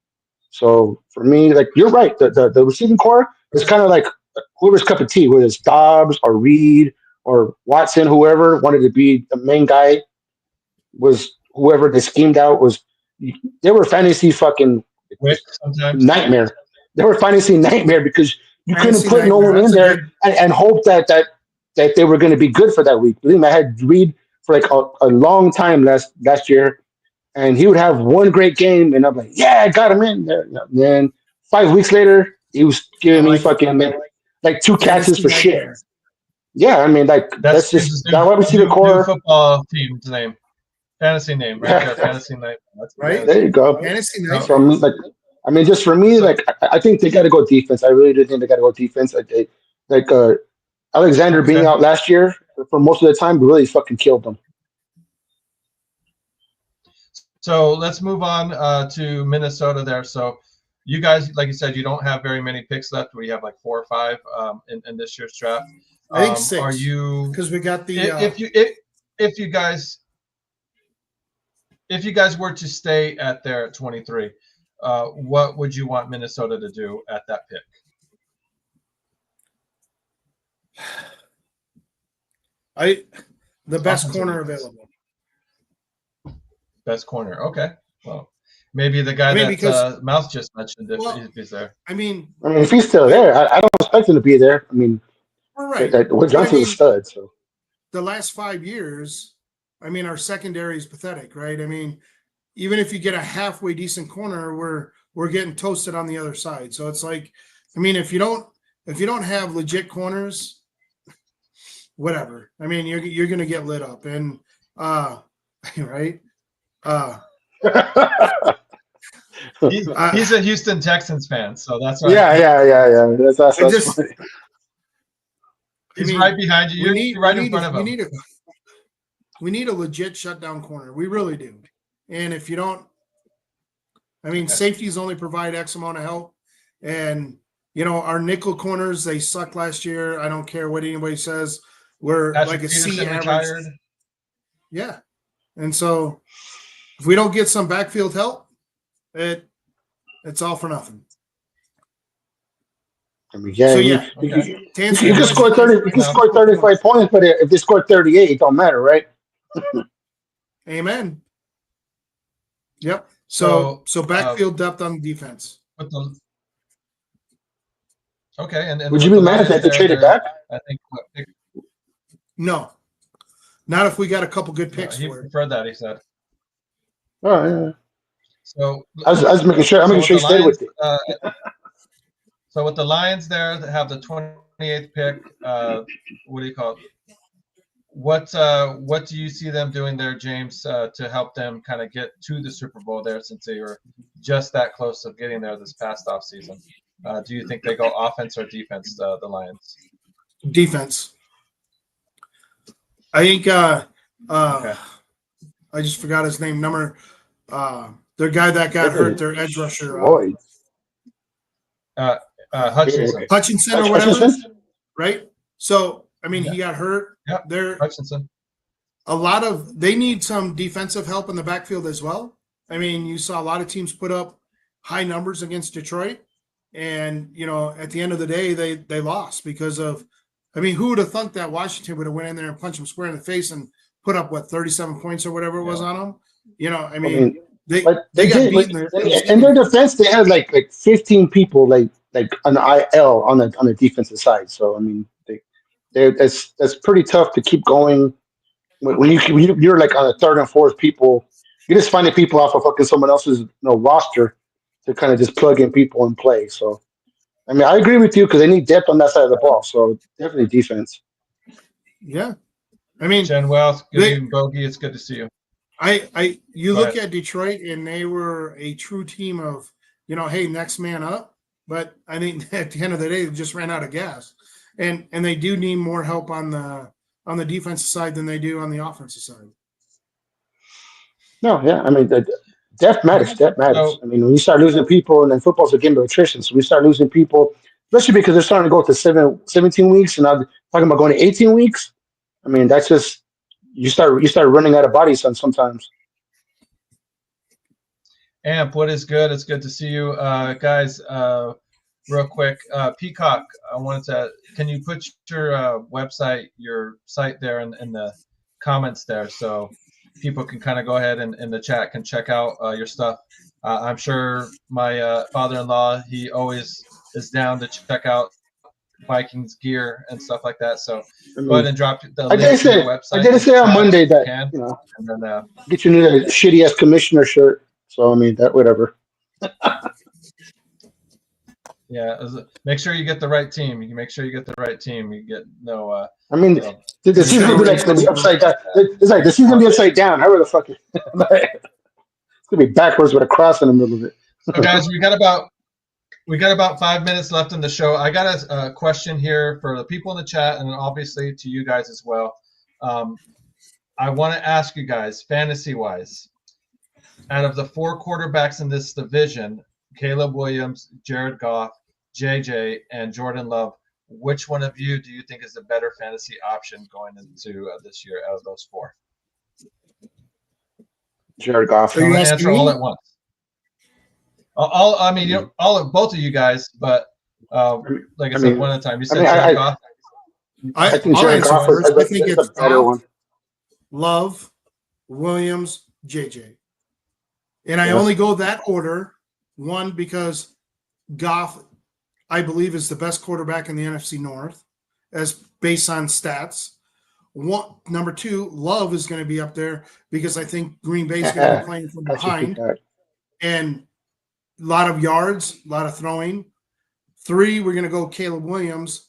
So for me, like you're right, the receiving core is kind of like whoever's cup of tea, whether it's Dobbs or Reed or Watson, whoever wanted to be the main guy was whoever they schemed out was. They were fantasy fucking nightmare. They were fantasy nightmare because you couldn't put no one in there and hope that they were going to be good for that week. Believe me, I had Reed for like a long time last year, and he would have one great game, and I'm like, yeah, I got him in there. And then 5 weeks later, he was giving me fucking like 2 catches for shit. Yeah, I mean, like that's just that wide receiver core. Football team's name. Fantasy name, right there. Fantasy name. That's right. There you go. Fantasy name. So, I mean, just for me, like, I think they got to go defense. I really do think they got to go defense. Alexander being out last year for most of the time really fucking killed them. So let's move on to Minnesota there. So you guys, like you said, you don't have very many picks left. We have like 4 or 5 in this year's draft. I think 6. Are you? Because we got the. If you guys were to stay at there at 23, what would you want Minnesota to do at that pick? The best Offensive corner defense. available. Best corner. Okay. Well, maybe the guy Mouth just mentioned if he's there. I mean, if he's still there, I don't expect him to be there. I mean, right. Will Johnson's a stud. So the last 5 years, I mean, our secondary is pathetic, right? I mean, even if you get a halfway decent corner, we're getting toasted on the other side. So it's like, I mean, if you don't have legit corners, whatever. I mean, you're gonna get lit up, and right. He's a Houston Texans fan, so that's why. Yeah. That's funny. He's right behind you. You're right in front of him. We need a legit shutdown corner. We really do. And if you don't, I mean, safeties only provide X amount of help. And, our nickel corners, they sucked last year. I don't care what anybody says. We're like a C average. Retired. Yeah. And so if we don't get some backfield help, it's all for nothing. I mean, you can score 30. You can score 35 points, but if they score 38, it don't matter, right? Amen. Yep. So backfield depth on defense. Okay, and would you be mad if they traded back? I think. No, not if we got a couple good picks. He preferred that. He said. Oh yeah. So I was making sure. I'm making sure you stayed with it. So with the Lions there that have the 28th pick, what do you call it? What do you see them doing there, James, to help them kind of get to the Super Bowl there, since they were just that close of getting there this past offseason? Do you think they go offense or defense, the Lions? Defense. I think okay. I just forgot his name. Their guy that got hurt, their edge rusher. Hutchinson or whatever. Right? So, I mean, he got hurt. Yep. Hutchinson. They need some defensive help in the backfield as well. I mean, you saw a lot of teams put up high numbers against Detroit. And, at the end of the day, they lost because of, I mean, who would have thunk that Washington would have went in there and punched them square in the face and put up, 37 points or whatever it was on them? I mean they got beaten. In their defense, they had like 15 people like an IL on the defensive side. So, I mean, that's pretty tough to keep going. When you're like on the third and fourth people, you're just finding people off of fucking someone else's roster to kind of just plug in people and play. So, I mean, I agree with you because they need depth on that side of the ball. So definitely defense. Yeah, I mean, Jen Wells, good evening, Bogey. It's good to see you. You look at Detroit and they were a true team of, hey, next man up. But I think at the end of the day, they just ran out of gas, and they do need more help on the defensive side than they do on the offensive side. No, yeah, I mean, depth matters. Depth matters. I mean, when you start losing people, and then football's a game of attrition, so we start losing people, especially because they're starting to go to 17 weeks, and now talking about going to 18 weeks. I mean, that's just you start running out of bodies sometimes. Amp, what is good? It's good to see you, guys. Real quick, Peacock, can you put your website, your site there in the comments there, so people can kind of go ahead and in the chat can check out your stuff. I'm sure my father-in-law, he always is down to check out Vikings gear and stuff like that. So go ahead and drop the link to the website. I did say on Monday that and then get you a shitty ass commissioner shirt. So I mean that whatever. Yeah, make sure you get the right team. You can make sure you get the right team. You get no. I mean, the season gonna be upside down. It's like the season gonna be upside down. However the fuck it's gonna be backwards with a cross in the middle of it. So guys, we got about 5 minutes left in the show. I got a question here for the people in the chat, and then obviously to you guys as well. I want to ask you guys, fantasy-wise, out of the 4 quarterbacks in this division, Caleb Williams, Jared Goff, JJ, and Jordan Love, which one of you do you think is the better fantasy option going into this year out of those 4? Jared Goff. So you answer all at once. I mean, all of both of you guys, but like I said, one at a time. You said Jared Goff. I think Jared Goff is a better one. Love, Williams, JJ. And I only go that order, one, because Goff, I believe, is the best quarterback in the NFC North, as based on stats. Number two, Love is going to be up there because I think Green Bay is going to be playing from behind. And a lot of yards, a lot of throwing. 3, we're going to go Caleb Williams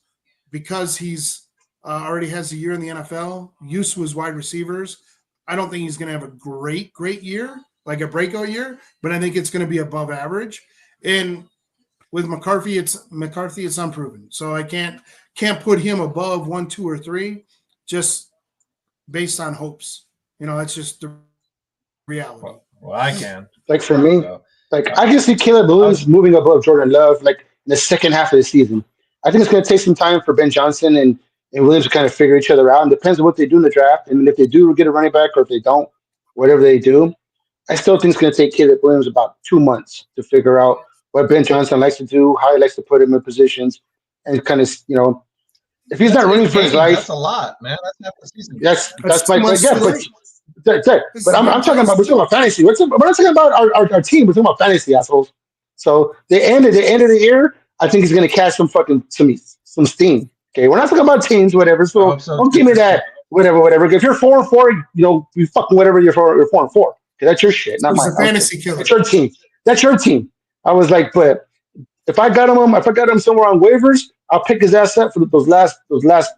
because he's already has a year in the NFL. Used to his wide receivers. I don't think he's going to have a great year, like a breakout year, but I think it's going to be above average. And with McCarthy, it's unproven. So I can't put him above 1, 2, or 3 just based on hopes. That's just the reality. Well, I can. Like for me, I can see Caleb Williams moving above Jordan Love like in the second half of the season. I think it's going to take some time for Ben Johnson and Williams to kind of figure each other out. And depends on what they do in the draft. And if they do get a running back or if they don't, whatever they do, I still think it's going to take Caleb Williams about 2 months to figure out what Ben Johnson likes to do, how he likes to put him in positions, and kind of, if he's not running for his life. That's a lot, man. That's half the season. That's my but I'm talking about, we're talking about fantasy. We're not talking about our team. We're talking about fantasy, assholes. So the end of the year, I think he's going to catch some steam. Okay, we're not talking about teams, whatever. So don't give me that, whatever. If you're 4-4, you fucking whatever. You're 4-4. Okay, that's your shit, not mine. Fantasy killer. That's your team. I was like, but if I got him somewhere on waivers, I'll pick his ass up for those last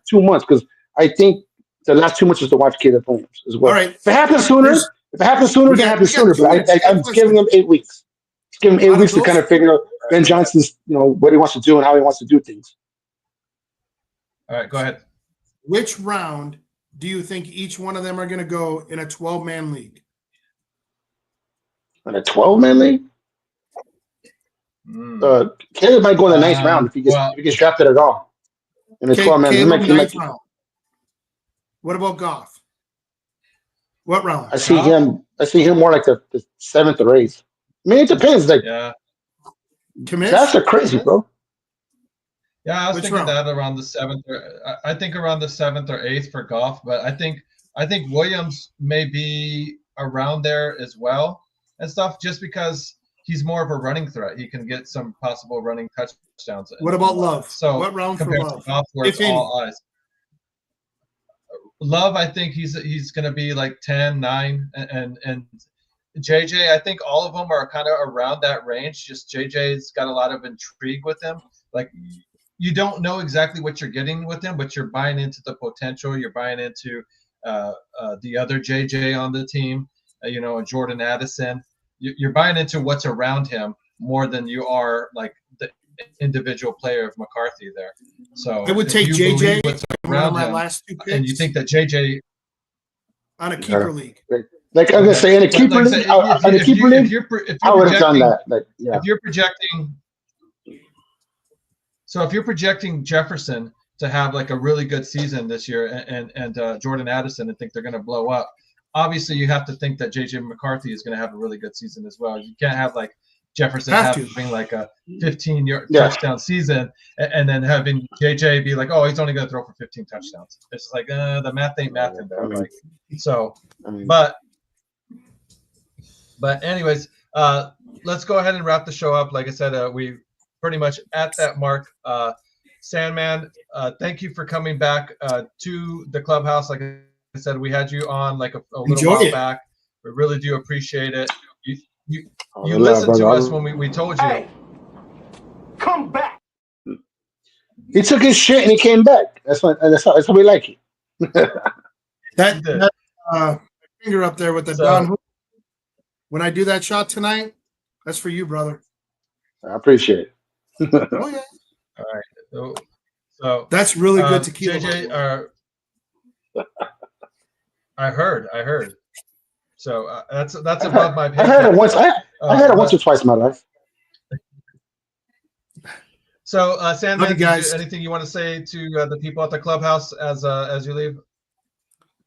2 months because I think the last 2 months is to watch Caleb Williams as well. All right. If it happens sooner, it happens sooner. But I'm giving him 8 weeks. Give him 8 weeks to kind of figure out Ben Johnson's, what he wants to do and how he wants to do things. All right, go ahead. Which round do you think each one of them are going to go in a 12-man league? In a 12-man league? Caleb might go in the ninth round if he gets drafted at all. In a 12-man league. What about Goff? What round? I see him more like the 7th or 8th. I mean, it depends. That's crazy, bro. Yeah, I was thinking that around the 7th. I think around the 7th or 8th for Goff, but I think Williams may be around there as well and stuff, just because he's more of a running threat. He can get some possible running touchdowns. What about Love? So what round for Love? Goff, where it's all eyes. Love, I think he's going to be like 10, 9, and JJ, I think all of them are kind of around that range. Just JJ's got a lot of intrigue with him. Like, you don't know exactly what you're getting with him, but you're buying into the potential. You're buying into the other JJ on the team, Jordan Addison. You're buying into what's around him more than you are like the individual player of McCarthy there. So I would take JJ what's around him, last 2 picks, and you think that JJ on a keeper league. Like I'm gonna say in a keeper league, I would have done that. If you're projecting, if you're projecting Jefferson to have like a really good season this year, and Jordan Addison, and think they're going to blow up, obviously you have to think that JJ McCarthy is going to have a really good season as well. You can't have like Jefferson having like a 15-yard touchdown season, and then having JJ be like, oh, he's only going to throw for 15 touchdowns. It's just like the math ain't math in there. But anyways, let's go ahead and wrap the show up. Like I said, we pretty much at that mark. Sandman, thank you for coming back to the Clubhouse. Like I said, we had you on like a little while back. We really do appreciate it. You listened to us when we told you. Hey, come back. He took his shit and he came back. That's how we like it. that finger up there with the Don Hook. When I do that shot tonight, that's for you, brother. I appreciate it. Oh yeah. All right. So that's really good tequila. JJ, I heard. So that's above my pay. I heard it once. I heard it once or twice in my life. So, Sandman, guys, anything you want to say to the people at the Clubhouse as you leave?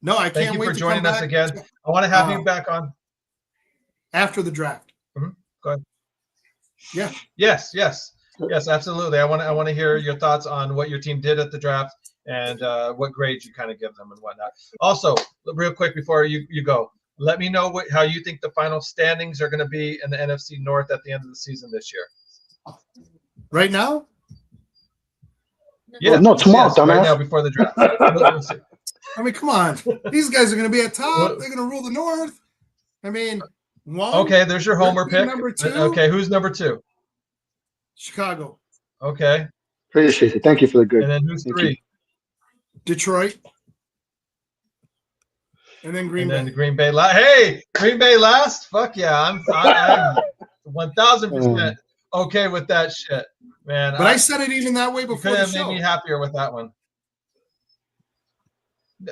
No, I can't wait. Thank you for joining us again. I want to have you back on after the draft. Mm-hmm. Go ahead. Yeah. Yes, absolutely. I want to hear your thoughts on what your team did at the draft and what grades you kind of give them and whatnot. Also, real quick before you go, let me know how you think the final standings are going to be in the NFC North at the end of the season this year. Right now? Yeah, no, tomorrow, dumbass. right now before the draft. I mean, come on. These guys are going to be at top. They're going to rule the North. I mean, one. Okay, there's your homer pick. Number 2. Okay, who's number 2? Chicago. Okay. Appreciate it. Thank you for the good. And then who's 3? Detroit. And then Green Bay. And then Green Bay last. Hey, Green Bay last? Fuck yeah. I'm 1,000% okay with that shit, man. But I said it even that way before could the have show. made me happier with that one.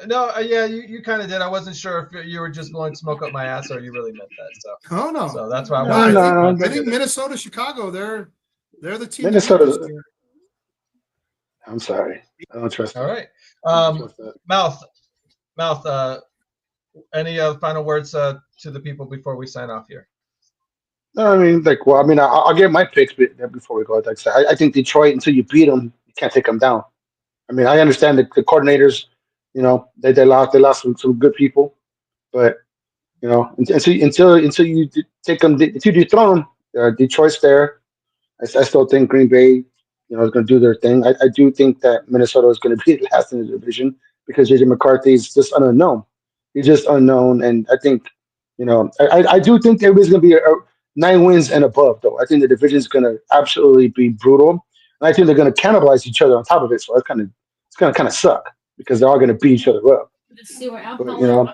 No, yeah, you kind of did. I wasn't sure if you were just blowing smoke up my ass or you really meant that. So, oh no, so that's why I think Minnesota, Chicago, they're the team. Minnesota. I'm sorry, I don't trust. All right, Mouth. Any final words to the people before we sign off here? No, I mean, I'll get my picks before we go. Like I said, I think Detroit, until you beat them, you can't take them down. I mean, I understand the coordinators. You know, they lost some good people, but you know, until you take them, until you dethrone them, Detroit's there. I still think Green Bay, you know, is going to do their thing. I do think that Minnesota is going to be last in the division because JJ McCarthy is just an unknown. He's just unknown, and I think, you know, I do think everybody's going to be 9 wins and above, though. I think the division is going to absolutely be brutal, and I think they're going to cannibalize each other on top of it. So it's going to kind of suck because they're all going to beat each other up. But, you know,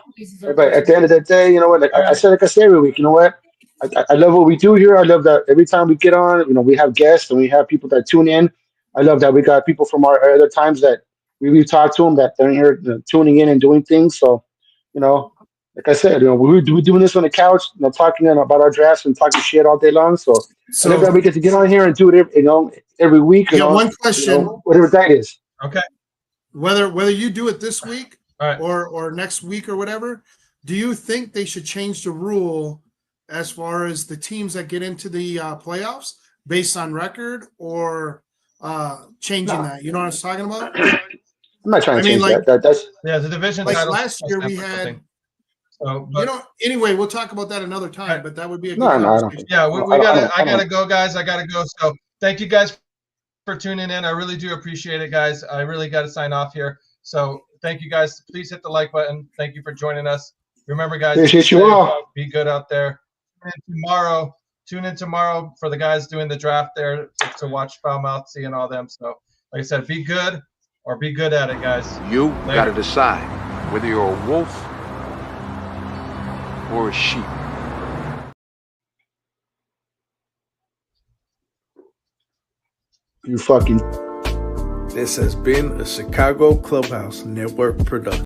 but at the end of the day, you know what? Like I say every week, you know what? I love what we do here. I love that every time we get on, you know, we have guests and we have people that tune in. I love that we got people from our other times that we've talked to them that they're here, you know, tuning in and doing things. So, you know, like I said, you know, we're doing this on the couch, you know, talking about our drafts and talking shit all day long. So I love that we get to get on here and do it, every week. Yeah, one question, whatever that is. Okay. Whether you do it this week right, or next week or whatever, do you think they should change the rule as far as the teams that get into the playoffs based on record or changing that? You know what I was talking about? I'm not trying to change that. That's the division. Like last year we had. So, you know, anyway, we'll talk about that another time. Right. But that would be a good conversation. Yeah, I gotta go, guys. I gotta go. So thank you guys for tuning in. I really do appreciate it, guys. I really got to sign off here. So thank you, guys. Please hit the like button. Thank you for joining us. Remember, guys, appreciate you all. Be good out there. Tune in tomorrow for the guys doing the draft there to watch Foul Mouth, seeing all them. So, like I said, be good or be good at it, guys. You got to decide whether you're a wolf or a sheep. You fucking. This has been a Chicago Clubhouse Network production.